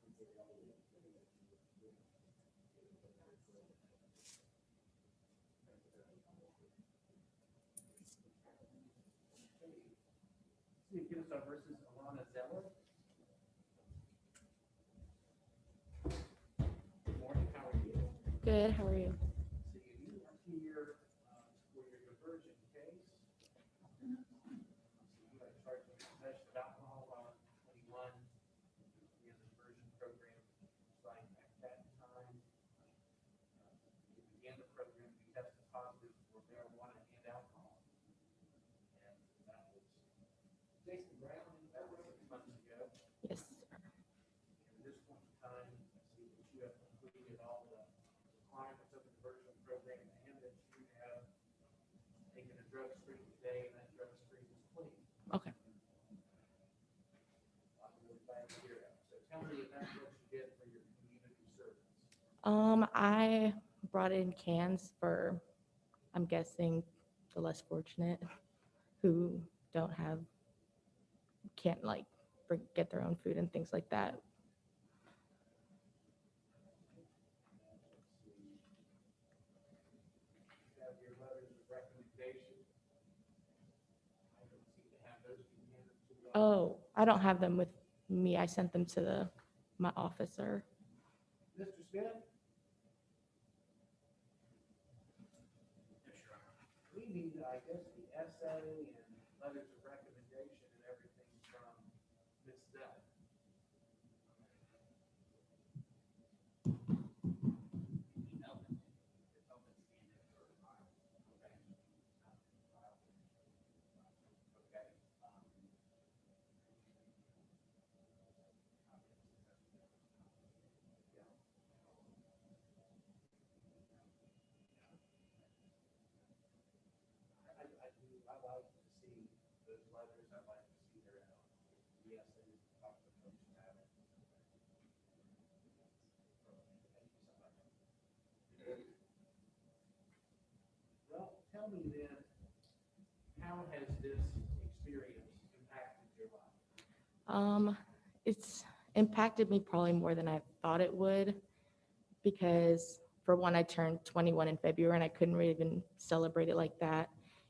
of Kennesaw versus Alana Zeller. Good morning, how are you? Good, how are you? So you are here for your diversion case. So you are charged with possession of alcohol while 21 in the diversion program. Like at that time, you began the program, you tested positive for marijuana and alcohol. And that was Jason Brown, that was 6 months ago. Yes. And at this point in time, I see that you have completed all the requirements of the diversion program and that you have taken a drug screen today and that drug screen is clean. Okay. I'm really glad to hear that. So tell me about what you did for your community service. I brought in cans for, I'm guessing, the less fortunate who don't have, can't like get their own food and things like that. You have your letters of recommendation. I don't seem to have those. Can you hand them to me? Oh, I don't have them with me. I sent them to my officer. Mr. Smith? We need, I guess, the essay and letters of recommendation and everything from Ms. Dell. I like to see those letters, I like to see their, the essays, talk to folks about it. Well, tell me then, how has this experience impacted your life? It's impacted me probably more than I thought it would, because for one, I turned 21 in February and I couldn't really even celebrate it like that.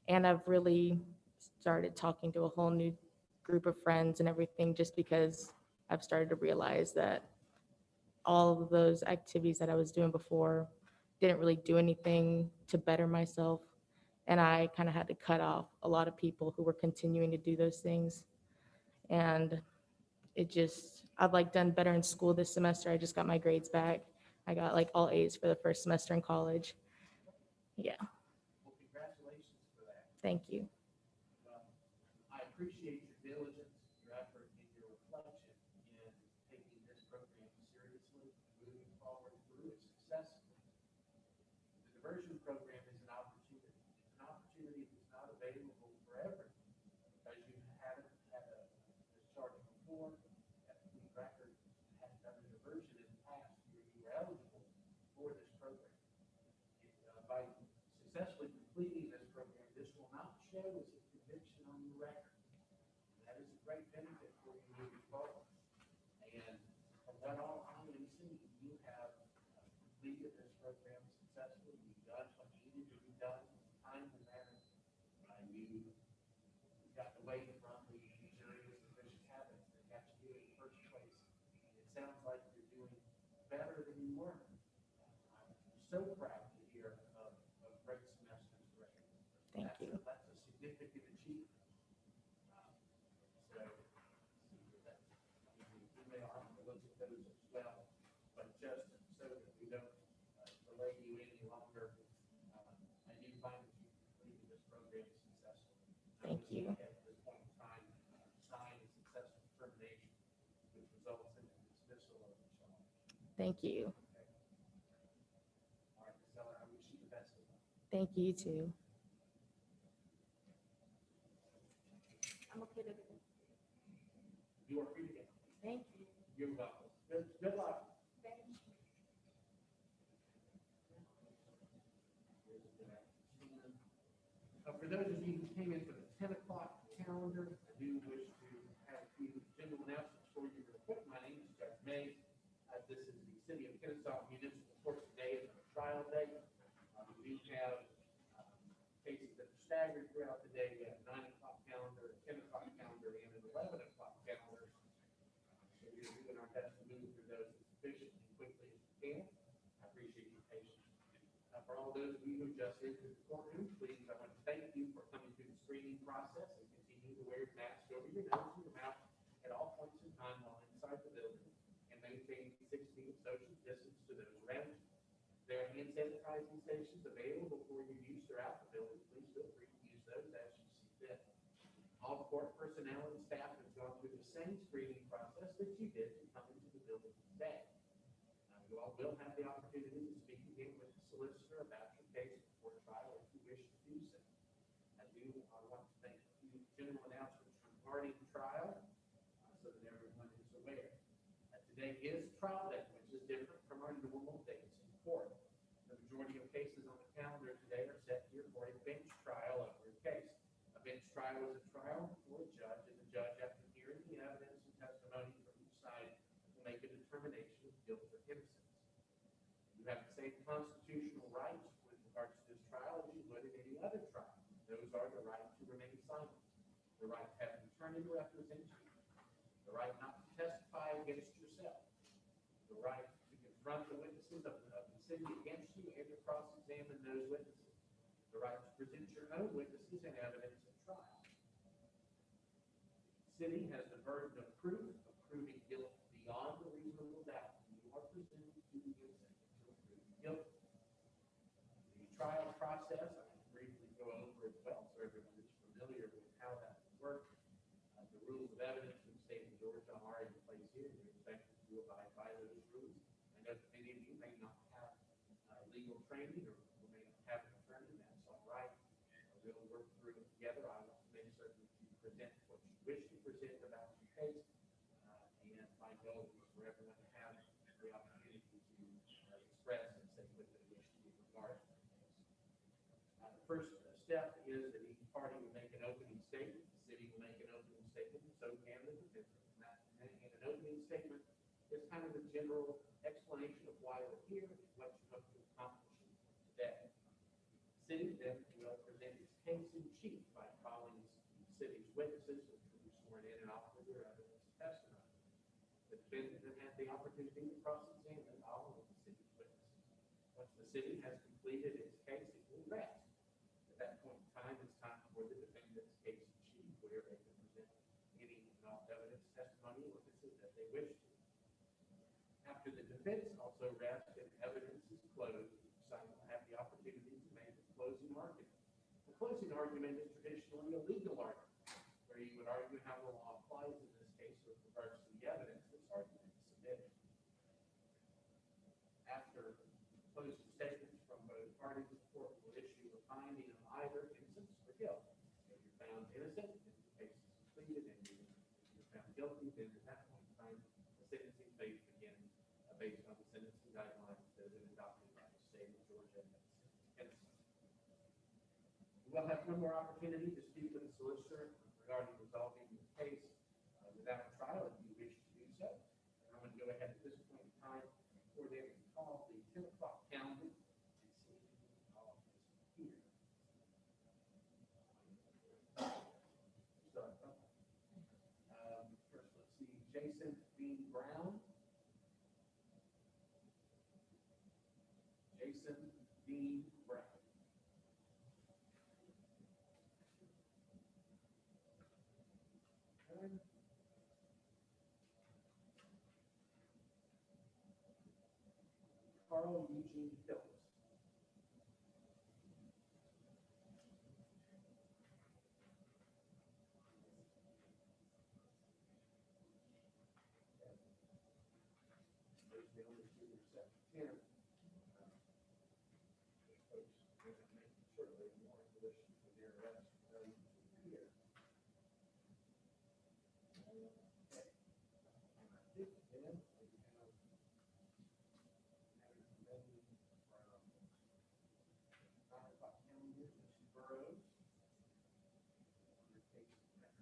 And I've really started talking to a whole new group of friends and everything, just because I've started to realize that all of those activities that I was doing before didn't really do anything to better myself. And I kind of had to cut off a lot of people who were continuing to do those things. And it just, I've like done better in school this semester. I just got my grades back. I got like all A's for the first semester in college. Yeah, Well, congratulations for that. thank you. I appreciate your diligence, your effort, and your reflection in taking this program seriously, moving forward through it successfully. The diversion program is an opportunity. It's an opportunity that's not available for everyone, because you haven't had a discharge before, that the record hadn't done a diversion in the past, you were eligible for this program. By successfully completing this program, this will not show as a conviction on your record. That is a great benefit for you moving forward. And from what all I am seeing, you have completed this program successfully. You've done what needed to be done, time and manner. You got away from the serious and vicious habits that got you here in the first place. It sounds like you're doing better than you were. I'm so proud to hear of great semesters for you. Thank you. That's a significant achievement. So, we may have to look at those as well, but just so that we don't delay you any longer, I do find that you completed this program successfully. Thank you. At this point in time, sign a successful termination, which results in the dismissal of the charge. Thank you. All right, Ms. Zeller, I wish you the best of luck. Thank you too. I'm okay to. You are free to go. Thank you. You're welcome. Good luck. For those of you who came in for the 10 o'clock calendar, I do wish to have a few general announcements for you real quick. My name is Judge Mays. City of Kennesaw Municipal Court today is our trial day. We do have cases that are staggered throughout the day. We have 9 o'clock calendar, 10 o'clock calendar, and an 11 o'clock calendar. So we're doing our best to move through those as efficiently and quickly as we can. I appreciate your patience. For all those of you who just entered the courtroom, please, I want to thank you for coming through the screening process and continue to wear your mask over your nose and your mouth at all points in time while inside the building, and maintain 6 feet of social distance to those around you. There are hand sanitizing stations available for your use throughout the building. Please feel free to use those as you see fit. All court personnel and staff have gone through the same screening process that you did to come into the building today. You all will have the opportunity to speak again with the solicitor about your case before trial if you wish to do so. I want to make a few general announcements regarding the trial so that everyone is aware. Today is trial day, which is different from our normal days in court. The majority of cases on the calendar today are set here for a bench trial of your case. A bench trial is a trial before a judge, and the judge, after hearing the evidence and testimony from each side, will make a determination of guilt or innocence. You have the same constitutional rights with regards to this trial as you would in any other trial. Those are the right to remain silent, the right to have an attorney to represent you, the right not to testify against yourself, the right to confront the witnesses of the city against you and to cross-examine those witnesses, the right to present your own witnesses and evidence at trial. The city has the burden of proof of proving guilt beyond a reasonable doubt. You are presumed to be innocent until proven guilty. The trial process, I can briefly go over as well so everyone is familiar with how that will work. The rules of evidence in the state of Georgia are in place here. You're expected to abide by those rules. I know that many of you may not have legal training or may not have an attorney. That's all right. We'll work through it together. I want to make certain that you present what you wish to present about your case. And my goal is for everyone to have the opportunity to express and say what they wish to do regarding their case. The first step is that each party will make an opening statement. The city will make an opening statement, and so can the defense. And an opening statement is kind of a general explanation of why we're here and what you hope to accomplish today. The city then will present its case in chief by calling the city's witnesses, which will be sworn in and offer their evidence and testimony. The defendant then has the opportunity to cross-examine all of the city's witnesses. Once the city has completed its case, it will rest. At that point in time, it's time for the defendant's case in chief, where they can present any and all evidence, testimony, or witnesses that they wish to. After the defense also rests and evidence is closed, each side will have the opportunity to make a closing argument. The closing argument is traditionally a legal argument, where you would argue how the law applies in this case with regards to the evidence this argument is submitted. After closing statements from both parties, the court will issue a finding of either innocence or guilt. If you're found innocent, then the case is completed, and if you're found guilty, then at that point in time, the sentencing phase begins based on the sentencing guidelines that have been adopted by the state of Georgia and Kennesaw. We'll have one more opportunity to speak with the solicitor regarding resolving the case without a trial if you wish to do so. And I'm going to go ahead at this point in time for them to call the 10 o'clock calendar and see if we can call this here. So, first, let's see, Jason B. Brown. Jason B. Brown. Carl Eugene Phillips. Those are the only two that are set for 10. Folks, making sure they're more in position for their arrest here. Okay. And I think then we have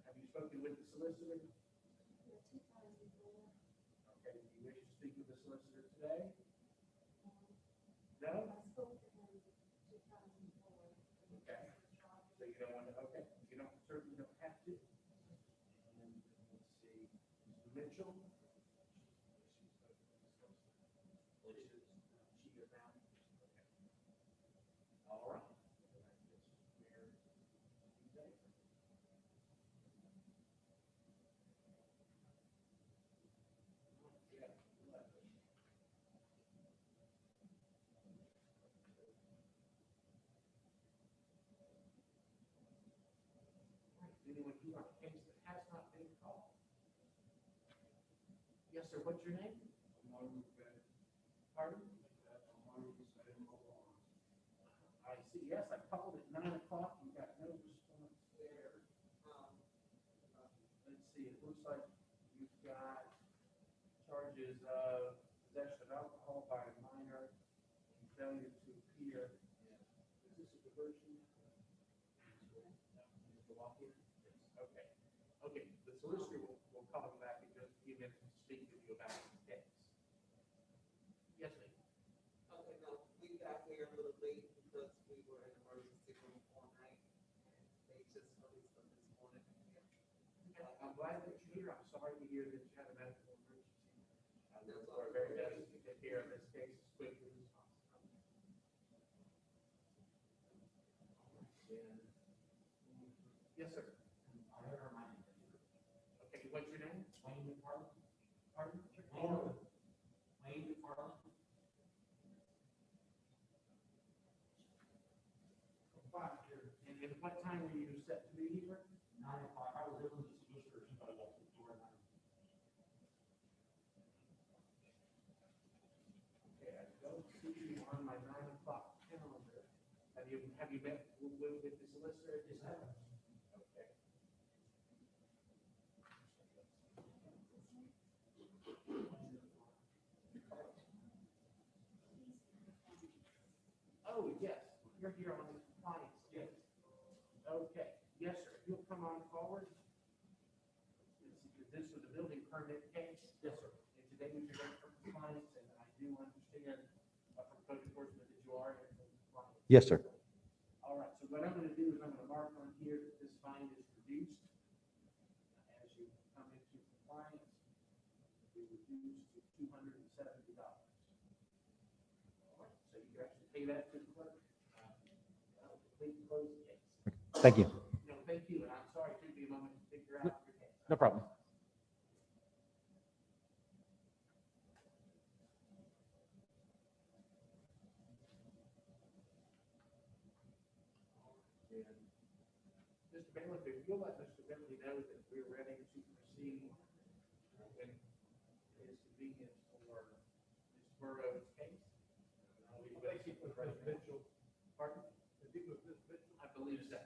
have you spoken with the solicitor? Okay, do you wish to speak speak with the solicitor today? No? Okay. So you don't want to, okay, you don't, certainly don't have to. And let's see, Mr. Mitchell. All right. Anyone here on a case that has not been called? Yes, sir, what's your name? Pardon? I see, yes, I called at 9 o'clock, you got no response there. Let's see, it looks like you've got charges of possession of alcohol by a minor and failure to appear. Is this a diversion? Okay, okay, the solicitor will call you back in just a few minutes to speak with you about the case. Yes, ma'am. Okay, no, we got here a little late because we were in emergency room all night. They just released them this morning. I'm glad that you're here. I'm sorry to hear that you had a medical emergency. That's We're all. very best to take care of this case as quickly as possible. Yes, sir. Okay, what's your name? Wayne Department. Pardon? Wayne Department. And what time were you set to be here? 9 o'clock. I was able to solicitor. Okay, I don't see you on my 9 o'clock calendar. Have you met with the solicitor? Is that? Okay. Oh, yes, you're here on the compliance. Yes. Okay, yes, sir. If you'll come on forward. This was a building permit case. Yes, sir. And today we are for compliance, and I do understand from code enforcement that you are in compliance. Yes, sir. All right, so what I'm gonna do is I'm gonna mark on here that this fine is reduced as you come into compliance. It will be reduced to $270. All right, so you can actually pay that to the clerk. Complete close the case. Thank you. No, thank you, and I'm sorry it took me a moment to figure out your case. No problem. Mr. Bailiff, if you'll let Mr. Bentley know that we're ready to proceed when it is convenient for Ms. Burrow's case. Pardon? I believe so.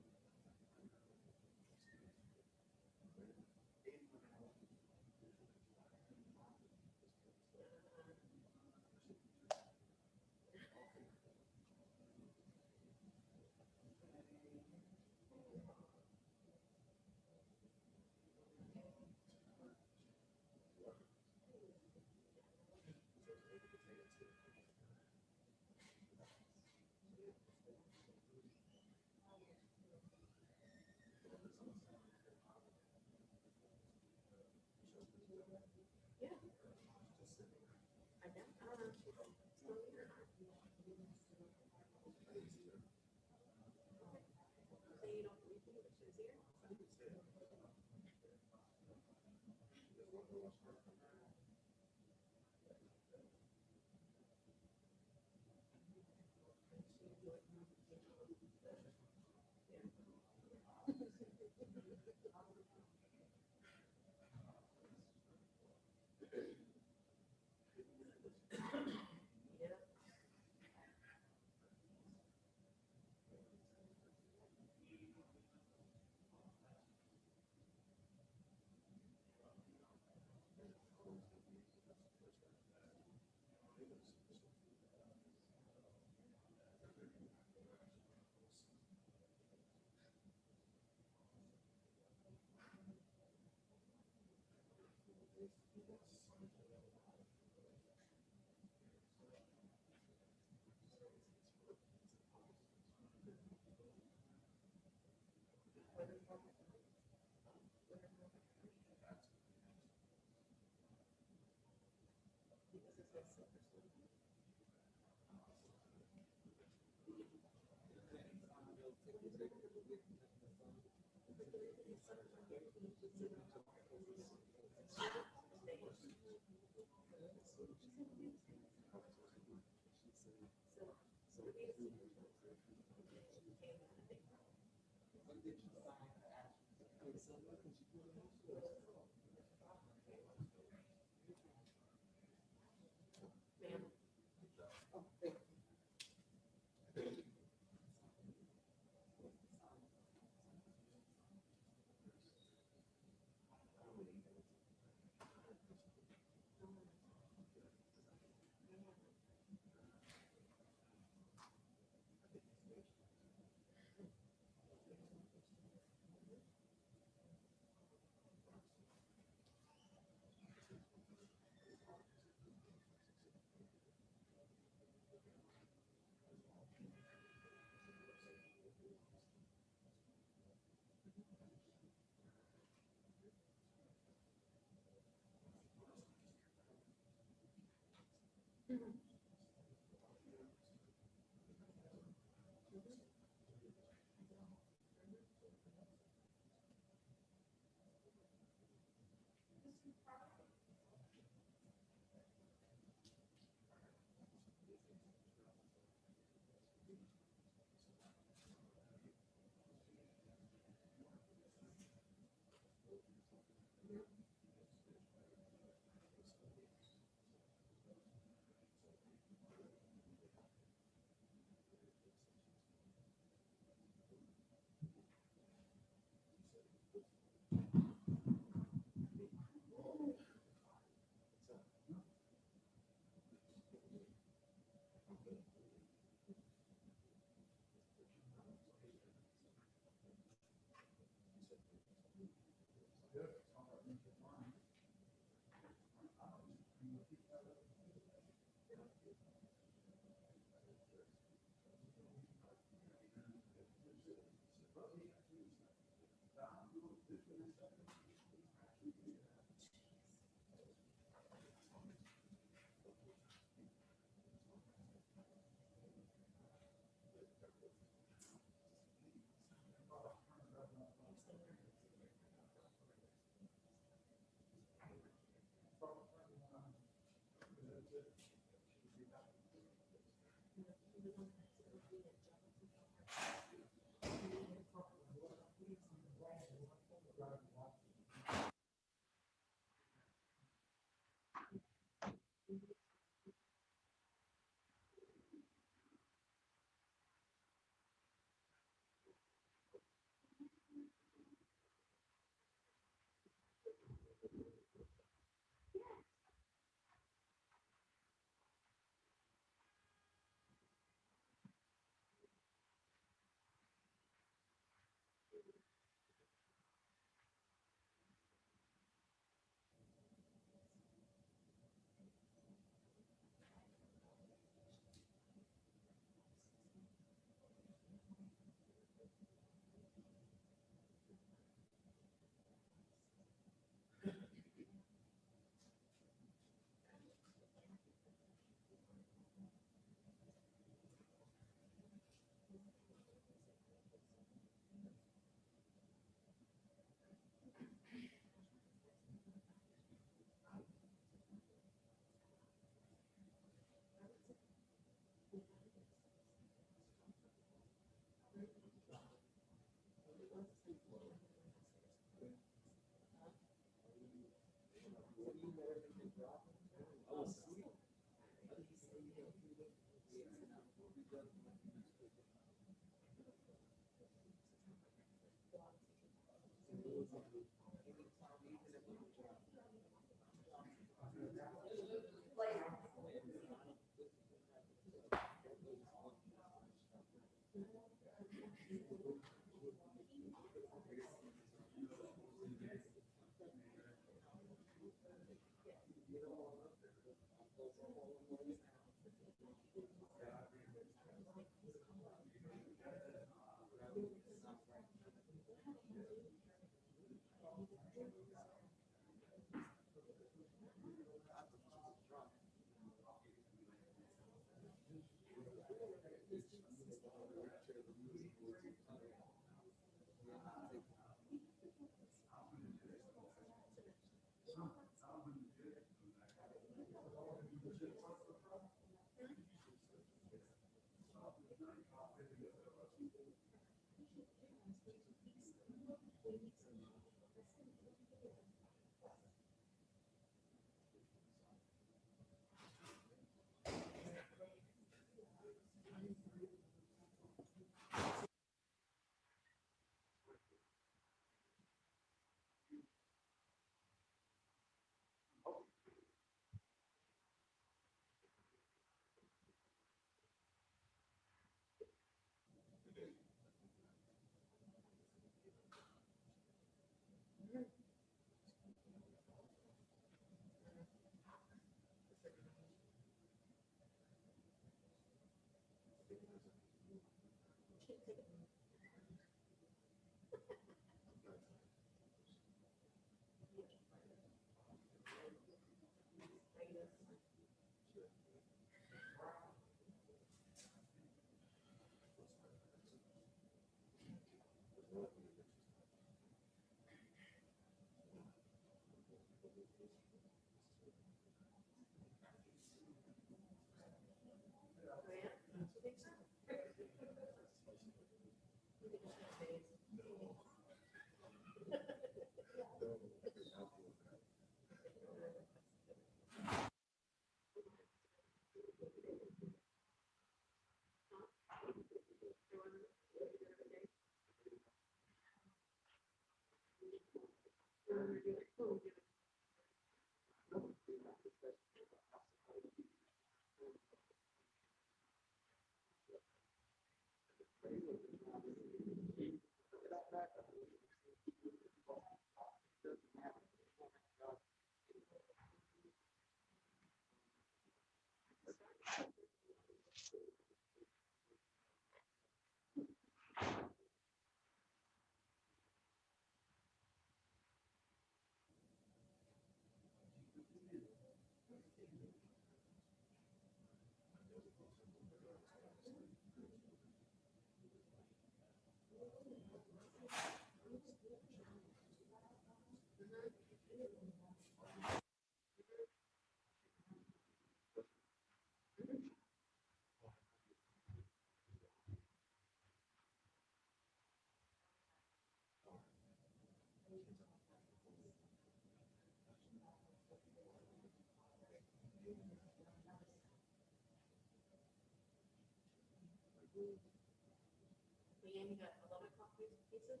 Leanne, you got 11 o'clock pieces?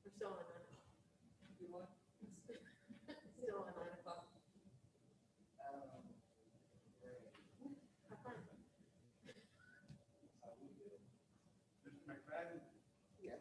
We're still on 9 o'clock. Still on 9 o'clock. Yes.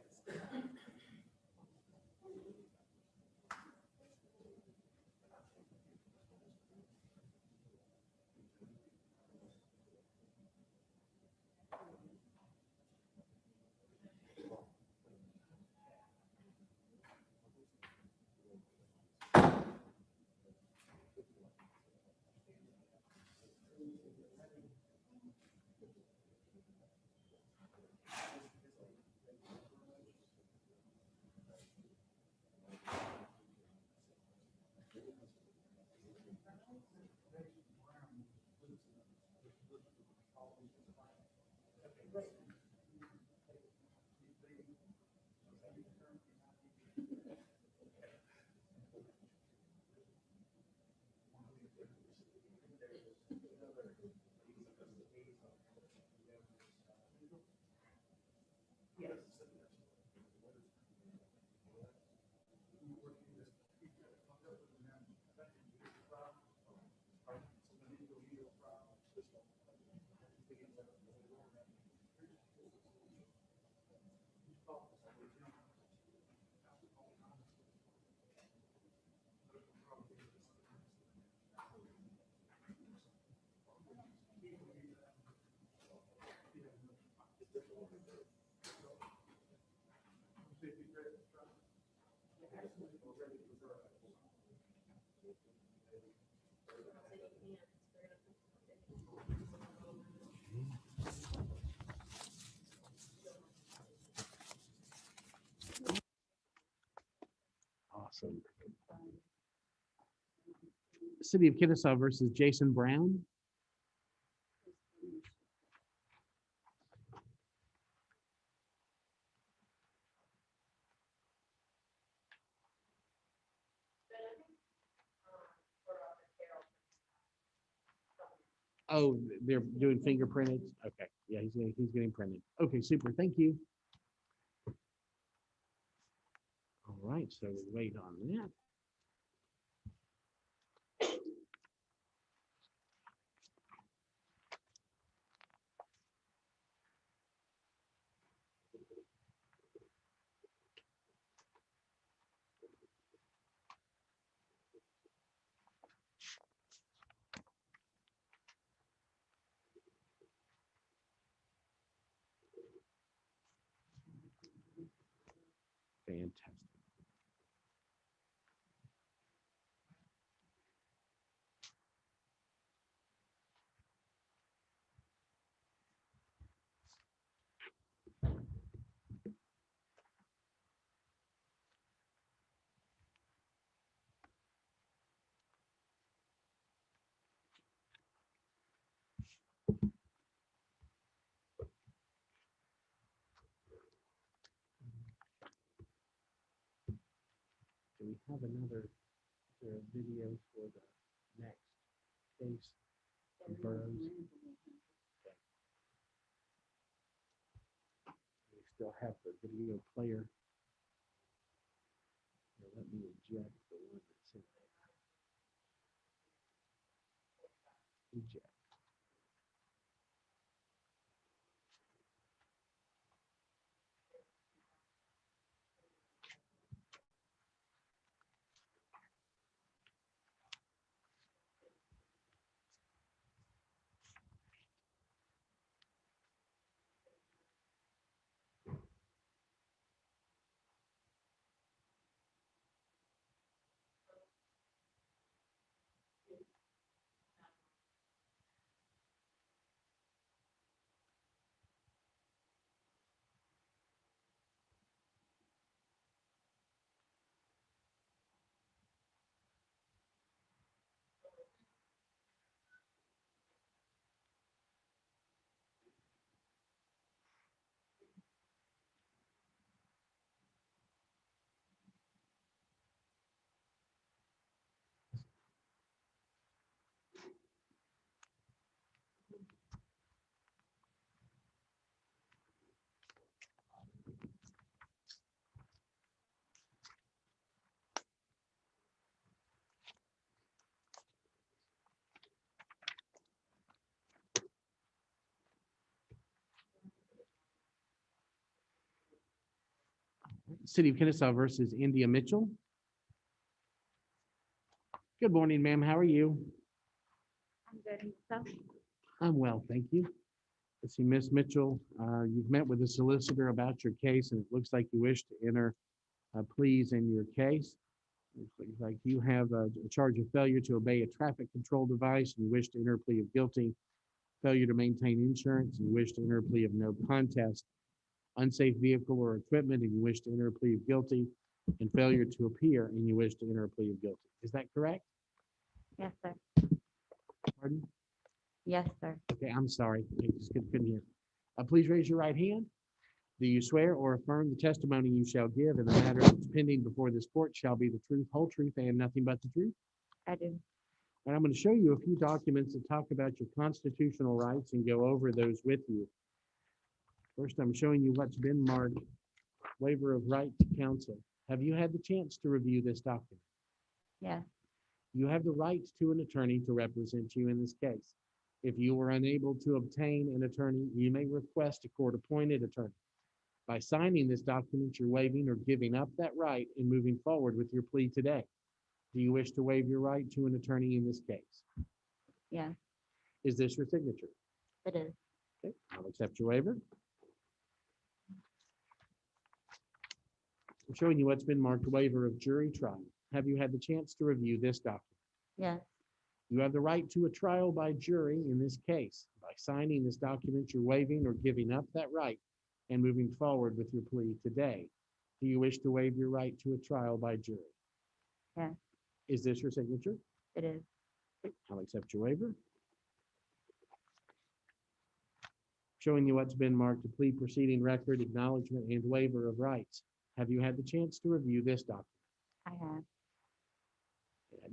Awesome. City of Kennesaw versus Jason Brown. Oh, they're doing fingerprinted? Okay, yeah, he's getting printed. Okay, super, thank you. All right, so we wait on that. Fantastic. Do we have another video for the next case of Burroughs? Okay. We still have the video player. Here, let me eject the one that's in there. Eject. City of Kennesaw versus India Mitchell. Good morning, ma'am. How are you? I'm good, and stuff. I'm well, thank you. Let's see, Miss Mitchell, you've met with the solicitor about your case, and it looks like you wish to enter pleas in your case. It looks like you have a charge of failure to obey a traffic control device, and you wish to enter a plea of guilty, failure to maintain insurance, and you wish to enter a plea of no contest, unsafe vehicle or equipment, and you wish to enter a plea of guilty, and failure to appear, and you wish to enter a plea of guilty. Is that correct? Yes, sir. Pardon? Yes, sir. Okay, I'm sorry. I just couldn't hear. Please raise your right hand. Do you swear or affirm the testimony you shall give in the matter that's pending before this court shall be the truth, whole truth, and nothing but the truth? I do. And I'm going to show you a few documents that talk about your constitutional rights and go over those with you. First, I'm showing you what's been marked waiver of right to counsel. Have you had the chance to review this document? Yes. You have the right to an attorney to represent you in this case. If you are unable to obtain an attorney, you may request a court-appointed attorney. By signing this document, you're waiving or giving up that right and moving forward with your plea today. Do you wish to waive your right to an attorney in this case? Yes, Is this your signature? it is. Okay, I'll accept your waiver. I'm showing you what's been marked waiver of jury trial. Have you had the chance to review this document? Yes, You have the right to a trial by jury in this case. By signing this document, you're waiving or giving up that right and moving forward with your plea today. Do you wish to waive your right to a trial by jury? yes, Is this your signature? it is. I'll accept your waiver. Showing you what's been marked a plea proceeding record, acknowledgement, and waiver of rights. Have you had the chance to review this document? I have.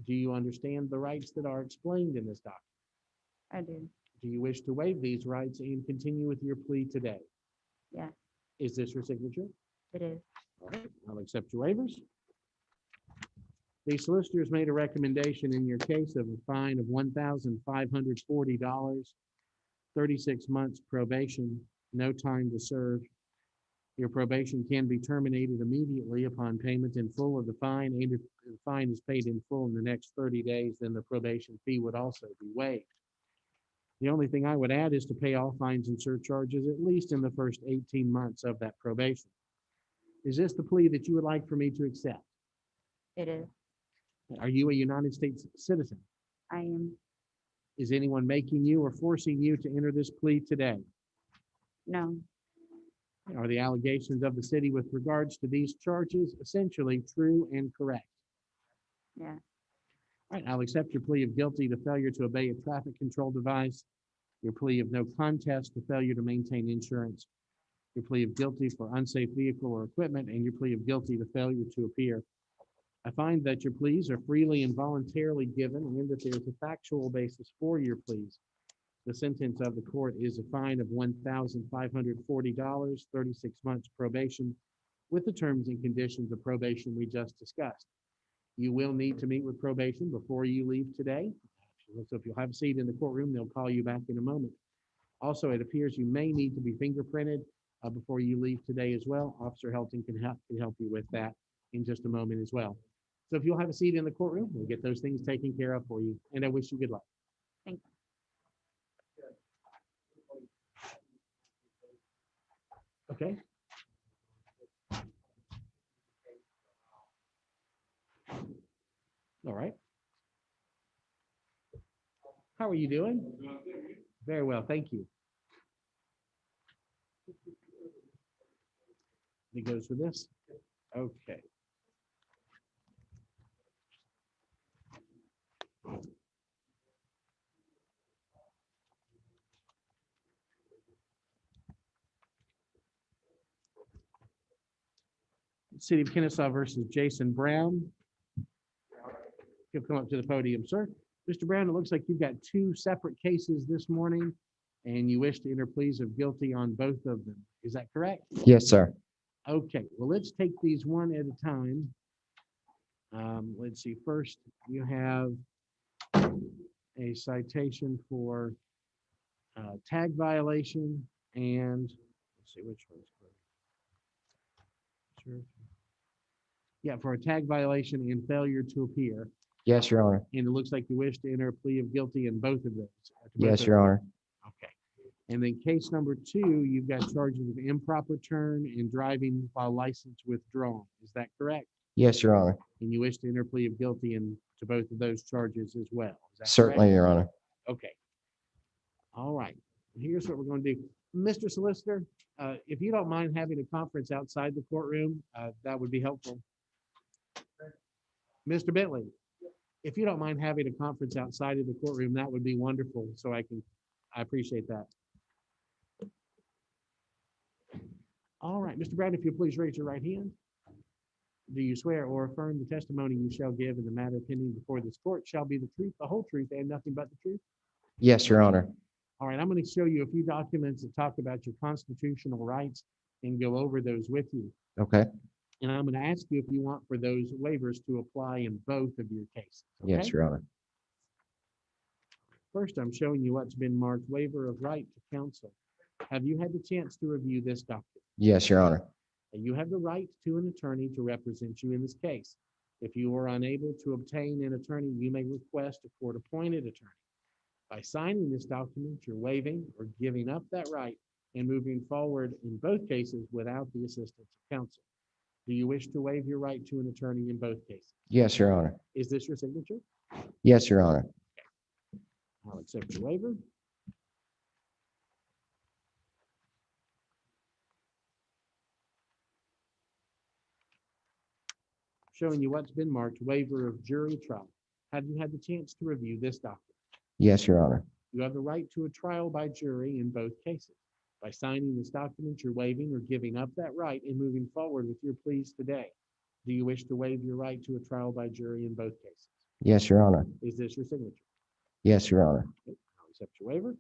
Do you understand the rights that are explained in this document? I do. Do you wish to waive these rights and continue with your plea today? Yes, Is this your signature? it is. All right, I'll accept your waivers. The solicitors made a recommendation in your case of a fine of $1,540, 36 months probation, no time to serve. Your probation can be terminated immediately upon payment in full of the fine, and if the fine is paid in full in the next 30 days, then the probation fee would also be waived. The only thing I would add is to pay all fines and surcharges at least in the first 18 months of that probation. Is this the plea that you would like for me to accept? It is. Are you a United States citizen? I am. Is anyone making you or forcing you to enter this plea today? No, Are the allegations of the city with regards to these charges essentially true and correct? yes, All right, I'll accept your plea of guilty to failure to obey a traffic control device, your plea of no contest to failure to maintain insurance, your plea of guilty for unsafe vehicle or equipment, and your plea of guilty to failure to appear. I find that your pleas are freely and voluntarily given and that there's a factual basis for your pleas. The sentence of the court is a fine of $1,540, 36 months probation, with the terms and conditions of probation we just discussed. You will need to meet with probation before you leave today. So if you'll have a seat in the courtroom, they'll call you back in a moment. Also, it appears you may need to be fingerprinted before you leave today as well. Officer Helton can help you with that in just a moment as well. So if you'll have a seat in the courtroom, we'll get those things taken care of for you. And I wish you good luck. thank you. Okay? All right. How are you doing? Very well, thank you. It goes with this? Okay. City of Kennesaw versus Jason Brown. He'll come up to the podium, sir. Mr. Brown, it looks like you've got two separate cases this morning, and you wish to enter pleas of guilty on both of them. Is that correct? Yes, sir. Okay, well, let's take these one at a time. Let's see, first, you have a citation for tag violation and, let's see, which one's correct. Sure. Yeah, for a tag violation and failure to appear. Yes, Your Honor. And it looks like you wish to enter a plea of guilty in both of those. Yes, Your Honor. Okay. And then case number 2, you've got charges of improper turn and driving while license withdrawn. Is that correct? Yes, Your Honor. And you wish to enter a plea of guilty to both of those charges as well. Is that Certainly, correct? Your Honor. Okay. All right. Here's what we're going to do. Mr. Solicitor, if you don't mind having a conference outside the courtroom, that would be helpful. Mr. Bentley, if you don't mind having a conference outside of the courtroom, that would be wonderful. So I appreciate that. All right, Mr. Brown, if you please raise your right hand. Do you swear or affirm the testimony you shall give in the matter pending before this court shall be the truth, the whole truth, and nothing but the truth? Yes, Your Honor. All right, I'm going to show you a few documents that talk about your constitutional rights and go over those with you. Okay. And I'm going to ask you if you want for those waivers to apply in both of your cases. Okay? Yes, Your Honor. First, I'm showing you what's been marked waiver of right to counsel. Have you had the chance to review this document? Yes, Your Honor. You have the right to an attorney to represent you in this case. If you are unable to obtain an attorney, you may request a court-appointed attorney. By signing this document, you're waiving or giving up that right and moving forward in both cases without the assistance of counsel. Do you wish to waive your right to an attorney in both cases? Yes, Your Honor. Is this your signature? Yes, Your Honor. I'll accept your waiver. Showing you what's been marked waiver of jury trial. Have you had the chance to review this document? Yes, Your Honor. You have the right to a trial by jury in both cases. By signing this document, you're waiving or giving up that right and moving forward with your pleas today. Do you wish to waive your right to a trial by jury in both cases? Yes, Your Honor. Is this your signature? Yes, Your Honor. Okay, I'll accept your waiver.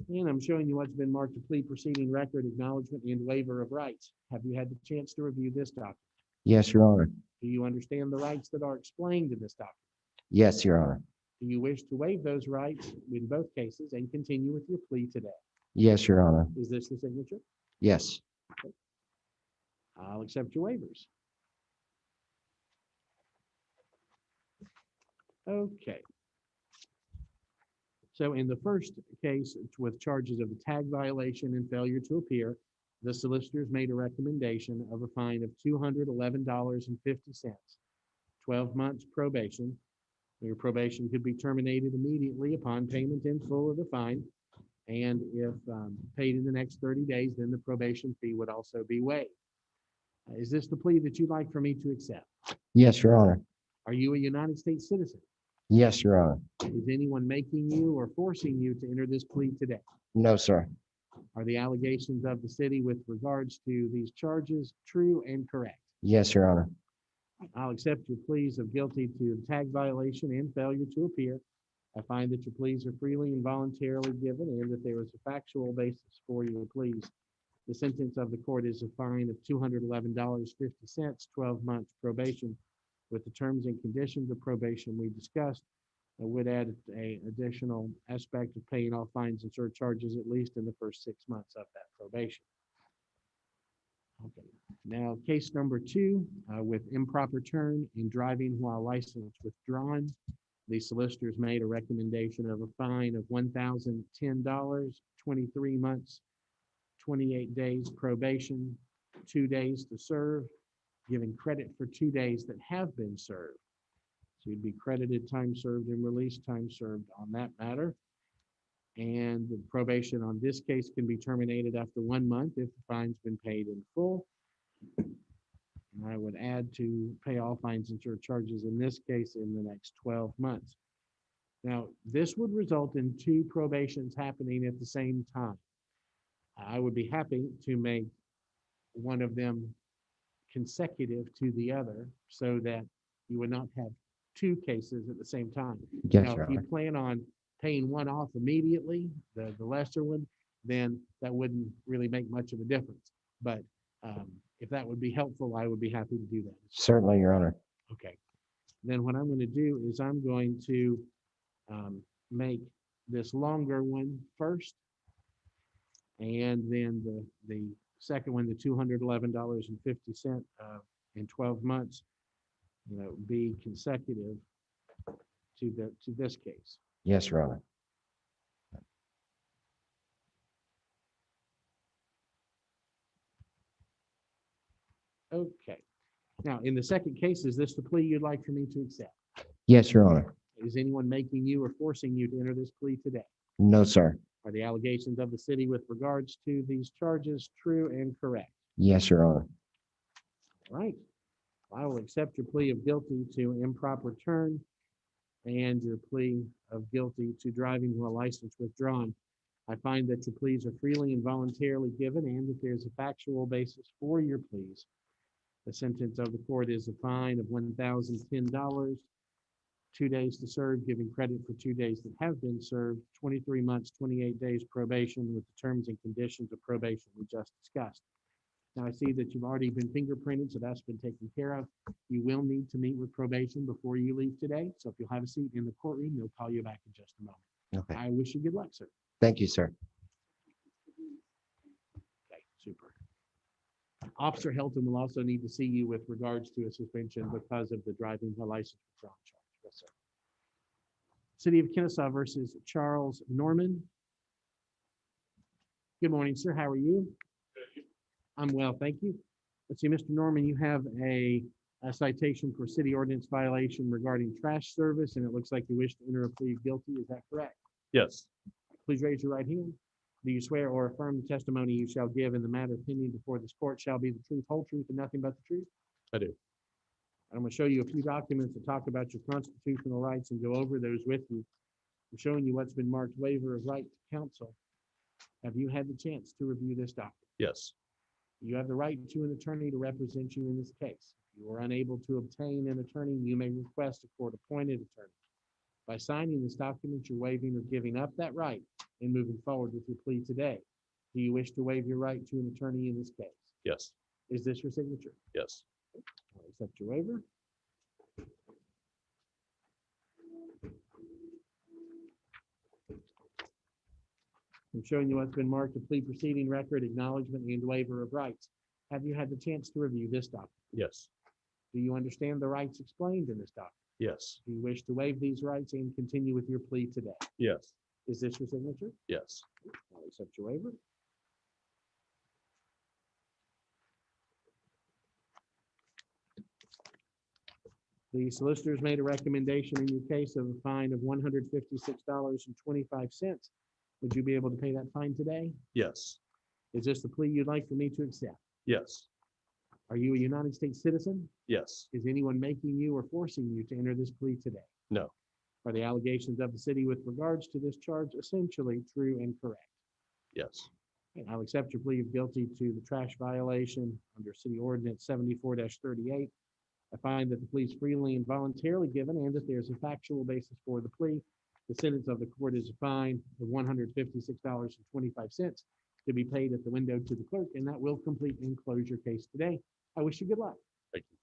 And I'm showing you what's been marked a plea proceeding record, acknowledgement, and waiver of rights. Have you had the chance to review this document? Yes, Your Honor. Do you understand the rights that are explained in this document? Yes, Your Honor. Do you wish to waive those rights in both cases and continue with your plea today? Yes, Your Honor. Is this your signature? Yes. I'll accept your waivers. Okay. So in the first case, with charges of a tag violation and failure to appear, the solicitors made a recommendation of a fine of $211.50, 12 months probation. Your probation could be terminated immediately upon payment in full of the fine. And if paid in the next 30 days, then the probation fee would also be waived. Is this the plea that you'd like for me to accept? Yes, Your Honor. Are you a United States citizen? Yes, Your Honor. Is anyone making you or forcing you to enter this plea today? No, sir. Are the allegations of the city with regards to these charges true and correct? Yes, Your Honor. I'll accept your pleas of guilty to tag violation and failure to appear. I find that your pleas are freely and voluntarily given and that there is a factual basis for your pleas. The sentence of the court is a fine of $211.50, 12 months probation. With the terms and conditions of probation we discussed, I would add an additional aspect of paying all fines and surcharges at least in the first 6 months of that probation. Okay, now case number 2 with improper turn and driving while license withdrawn. The solicitors made a recommendation of a fine of $1,010, 23 months, 28 days probation, 2 days to serve, giving credit for 2 days that have been served. So you'd be credited time served and released time served on that matter. And the probation on this case can be terminated after 1 month if the fine's been paid in full. And I would add to pay all fines and surcharges in this case in the next 12 months. Now, this would result in 2 probations happening at the same time. I would be happy to make one of them consecutive to the other so that you would not have 2 cases at the same time. Yes, Now, Your if you Honor. plan on paying one off immediately, the lesser one, then that wouldn't really make much of a difference. But if that would be helpful, I would be happy to do that. Certainly, Your Honor. Okay. Then what I'm going to do is I'm going to make this longer one first. And then the second one, the $211.50 in 12 months, be consecutive to this case. Yes, Your Honor. Okay. Now, in the second case, is this the plea you'd like for me to accept? Yes, Your Honor. Is anyone making you or forcing you to enter this plea today? No, sir. Are the allegations of the city with regards to these charges true and correct? Yes, Your Honor. All right. I will accept your plea of guilty to improper turn and your plea of guilty to driving while license withdrawn. I find that your pleas are freely and voluntarily given and that there's a factual basis for your pleas. The sentence of the court is a fine of $1,010, 2 days to serve, giving credit for 2 days that have been served, 23 months, 28 days probation with the terms and conditions of probation we just discussed. Now I see that you've already been fingerprinted, so that's been taken care of. You will need to meet with probation before you leave today. So if you'll have a seat in the courtroom, they'll call you back in just a moment. Okay. I wish you good luck, sir. Thank you, sir. Okay, super. Officer Helton will also need to see you with regards to a suspension because of the driving while license withdrawal charge. Yes, sir. City of Kennesaw versus Charles Norman. Good morning, sir. How are you? I'm well, thank you. Let's see, Mr. Norman, you have a citation for city ordinance violation regarding trash service, and it looks like you wish to enter a plea of guilty. Is that correct? Yes. Please raise your right hand. Do you swear or affirm the testimony you shall give in the matter pending before this court shall be the truth, whole truth, and nothing but the truth? I do. I'm going to show you a few documents that talk about your constitutional rights and go over those with you. I'm showing you what's been marked waiver of right to counsel. Have you had the chance to review this document? Yes. You have the right to an attorney to represent you in this case. If you are unable to obtain an attorney, you may request a court-appointed attorney. By signing this document, you're waiving or giving up that right and moving forward with your plea today. Do you wish to waive your right to an attorney in this case? Yes. Is this your signature? Yes. I'll accept your waiver. I'm showing you what's been marked a plea proceeding record, acknowledgement, and waiver of rights. Have you had the chance to review this document? Yes. Do you understand the rights explained in this document? Yes. Do you wish to waive these rights and continue with your plea today? Yes. Is this your signature? Yes. I'll accept your waiver. The solicitors made a recommendation in your case of a fine of $156.25. Would you be able to pay that fine today? Yes. Is this the plea you'd like for me to accept? Yes. Are you a United States citizen? Yes. Is anyone making you or forcing you to enter this plea today? No. Are the allegations of the city with regards to this charge essentially true and correct? Yes. And I'll accept your plea of guilty to the trash violation under City Ordinance 74-38. I find that the plea is freely and voluntarily given and that there's a factual basis for the plea. The sentence of the court is a fine of $156.25 to be paid at the window to the clerk, and that will complete and close your case today. I wish you good luck. Thank you.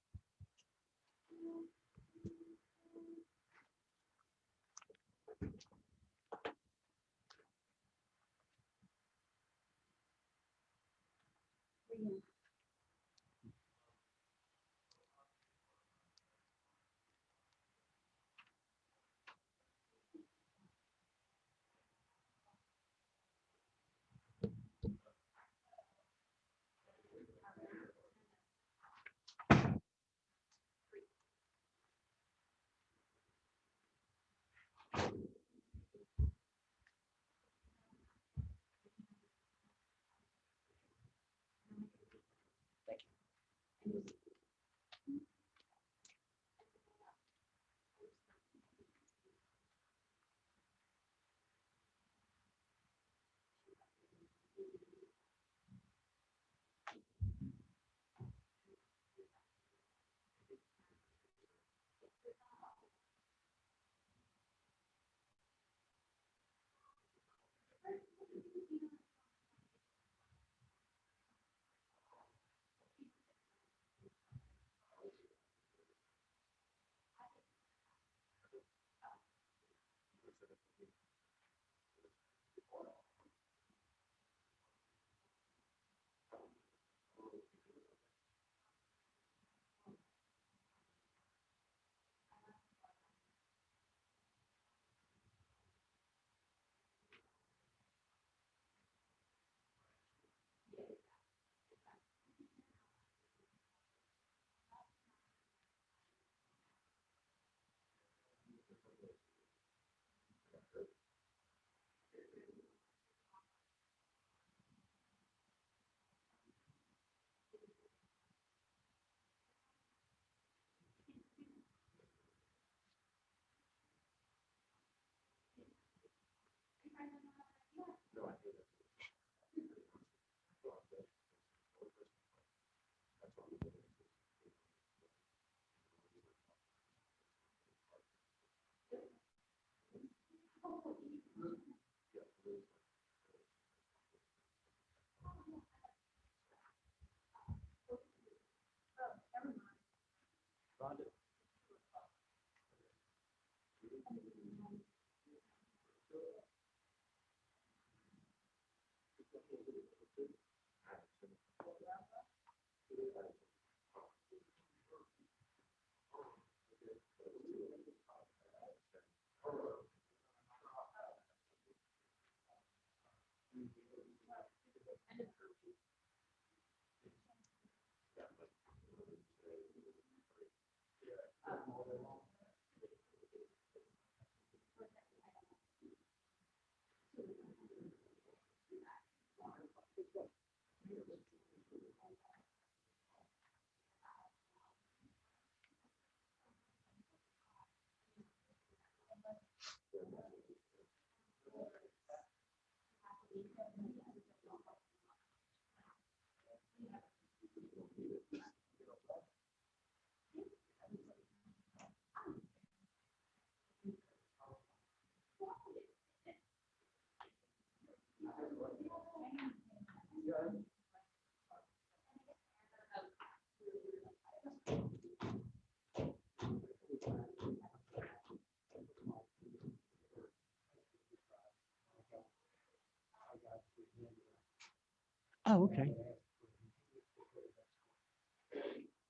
Oh, okay.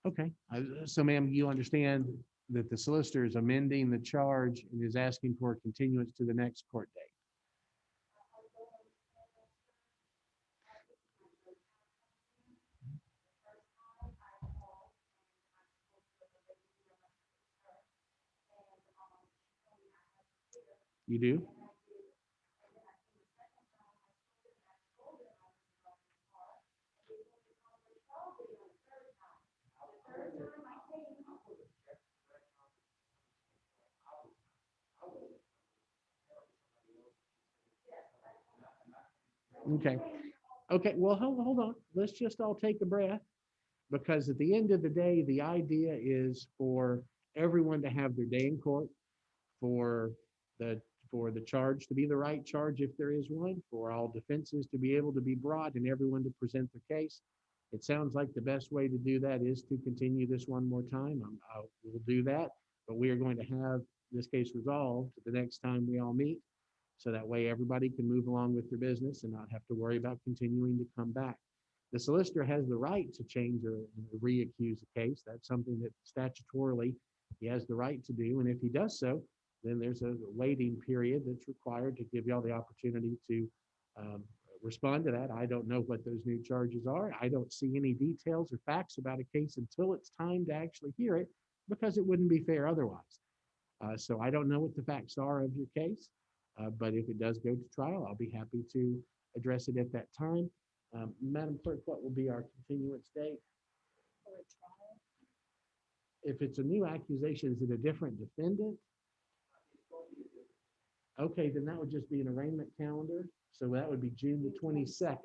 Okay, so ma'am, you understand that the solicitor is amending the charge and is asking for a continuance to the next court date. You do? Okay. Okay, well, hold on. Let's just all take a breath. Because at the end of the day, the idea is for everyone to have their day in court, for the for the charge to be the right charge if there is one, for all defenses to be able to be brought and everyone to present their case. It sounds like the best way to do that is to continue this one more time. We'll do that, but we are going to have this case resolved the next time we all meet. So that way everybody can move along with their business and not have to worry about continuing to come back. The solicitor has the right to change or re-accuse a case. That's something that statutorily he has the right to do. And if he does so, then there's a waiting period that's required to give y'all the opportunity to respond to that. I don't know what those new charges are. I don't see any details or facts about a case until it's time to actually hear it, because it wouldn't be fair otherwise. So I don't know what the facts are of your case, but if it does go to trial, I'll be happy to address it at that time. Madam Clerk, what will be our continuance date? If it's a new accusation, is it a different defendant? Okay, then that would just be an arraignment calendar. So that would be June the 22nd.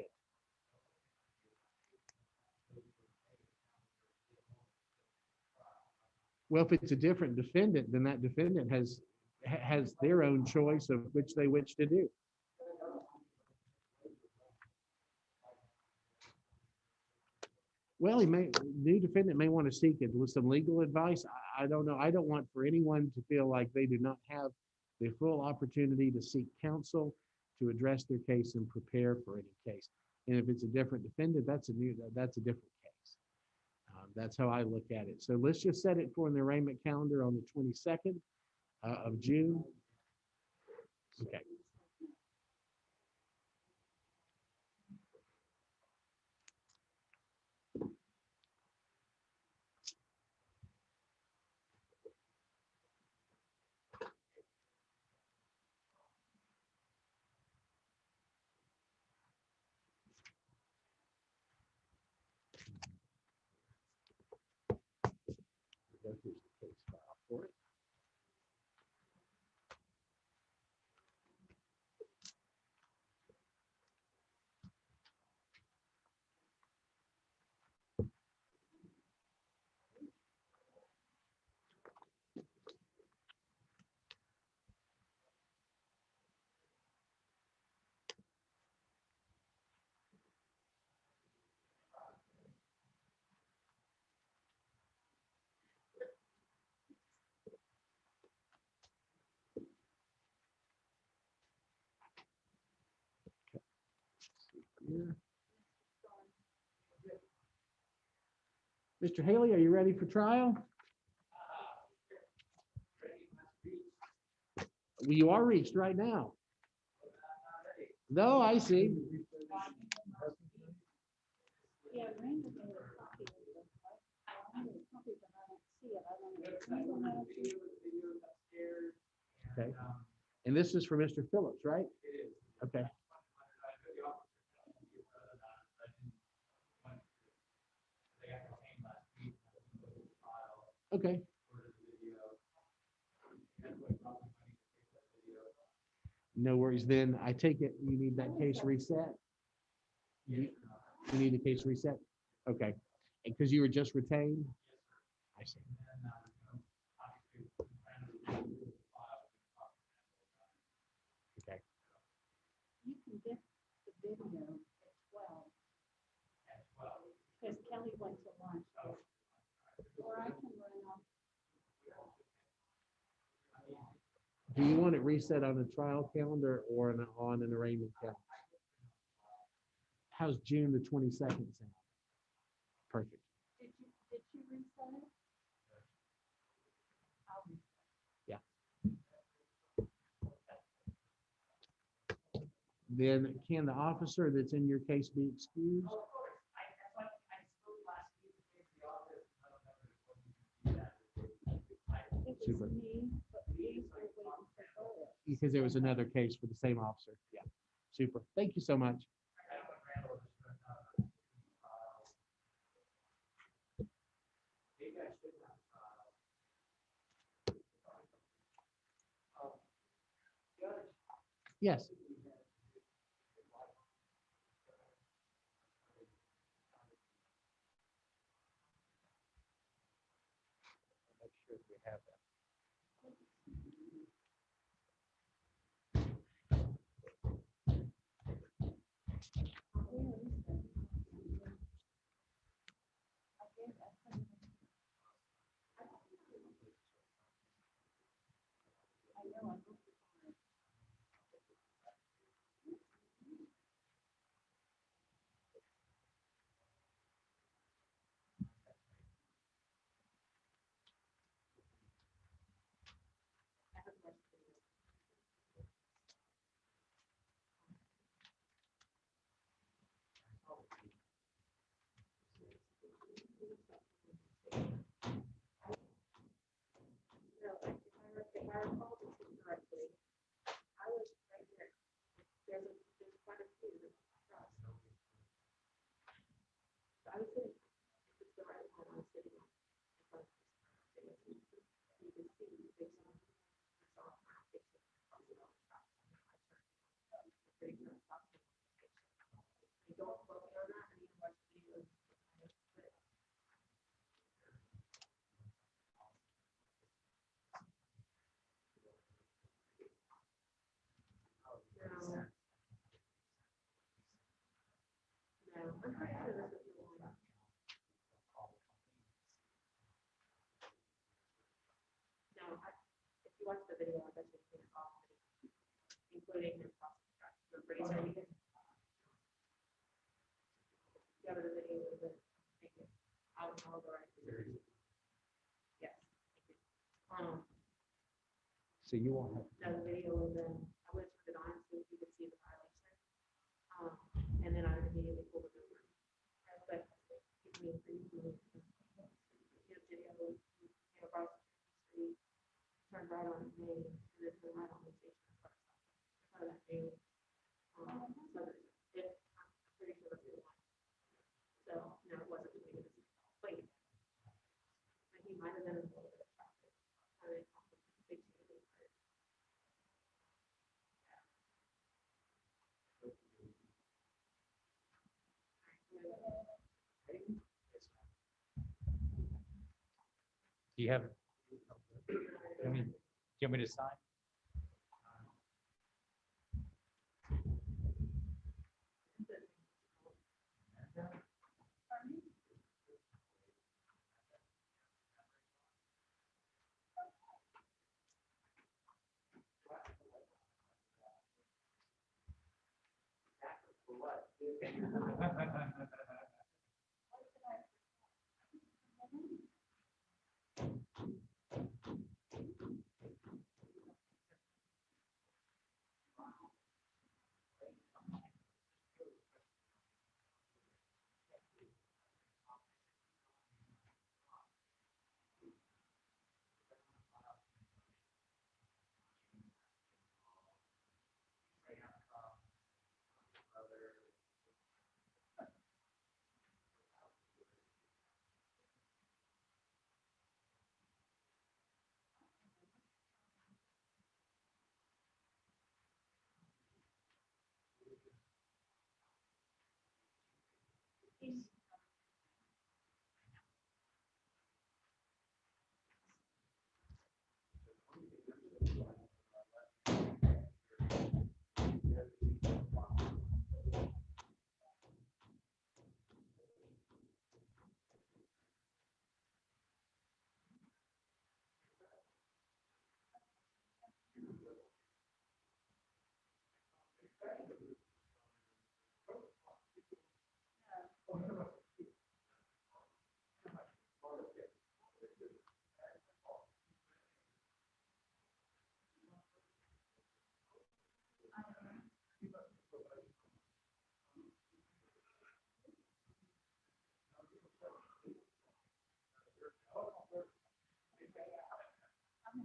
Well, if it's a different defendant, then that defendant has their own choice of which they wish to do. Well, new defendant may want to seek it with some legal advice. I don't know. I don't want for anyone to feel like they do not have the full opportunity to seek counsel, to address their case and prepare for any case. And if it's a different defendant, that's a different case. That's how I look at it. So let's just set it for an arraignment calendar on the 22nd of June. Okay. Here's the case file for it. Here. Mr. Haley, are you ready for trial? Well, you are reached right now. No, I see. Okay. And this is for Mr. Phillips, right? Okay. Okay. No worries. Then I take it you need that case reset? You need the case reset? Okay. Because you were just retained? I see. Okay. You can get the video at 12. Because Kelly went to lunch. Or I can run off. Do you want it reset on a trial calendar or on an arraignment calendar? How's June the 22nd sound? Perfect. Did you reset it? Then can the officer that's in your case be excused? It Super. was me, but we were waiting for her. Because there was another case for the same officer. Yeah, super. Thank you so much. Yes. Make sure we have that. If I recall this correctly, I was right there. There's quite a few across. So I was sitting, if it's the right one, I was sitting in front of this. You can see based on, I saw my picture across the road. I turned. Pretty much stopped. You don't quote me on that, I need to watch the video. No. No, I'm pretty sure this is the one. No, if you watch the video, I bet you can off, including the razor. The other video was it, thank you. I'll go right through. Yes. Thank you. So you won't have. No, the video was I went to turn it on so you could see the violation. And then I immediately pulled it over. But video, across the street, turned right on me, and then turned right on the station. So that day, so I'm pretty sure it's the one. So, no, it wasn't the biggest plate. But he might have been in a little bit of traffic. Big change. Do you have? Do you want me to sign? Mr.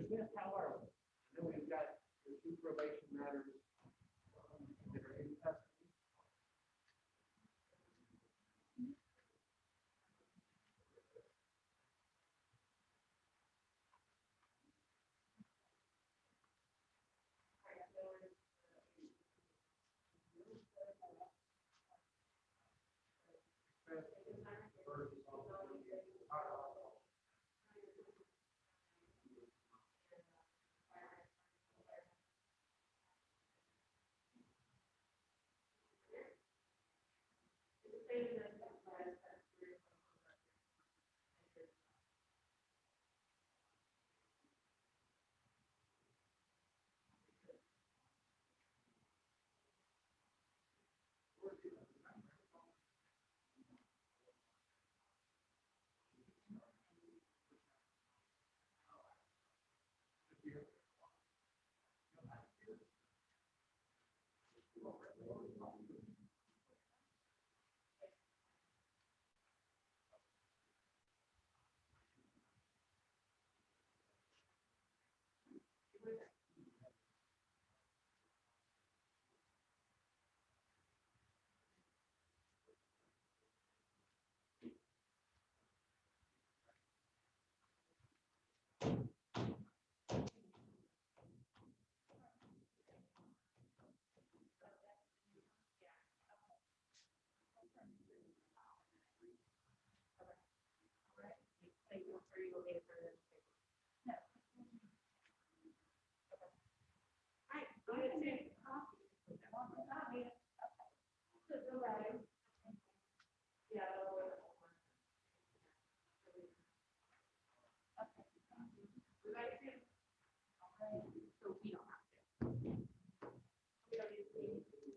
Smith, how are we? I know we've got the two probation matters that are in custody. So we don't have to. We don't need to.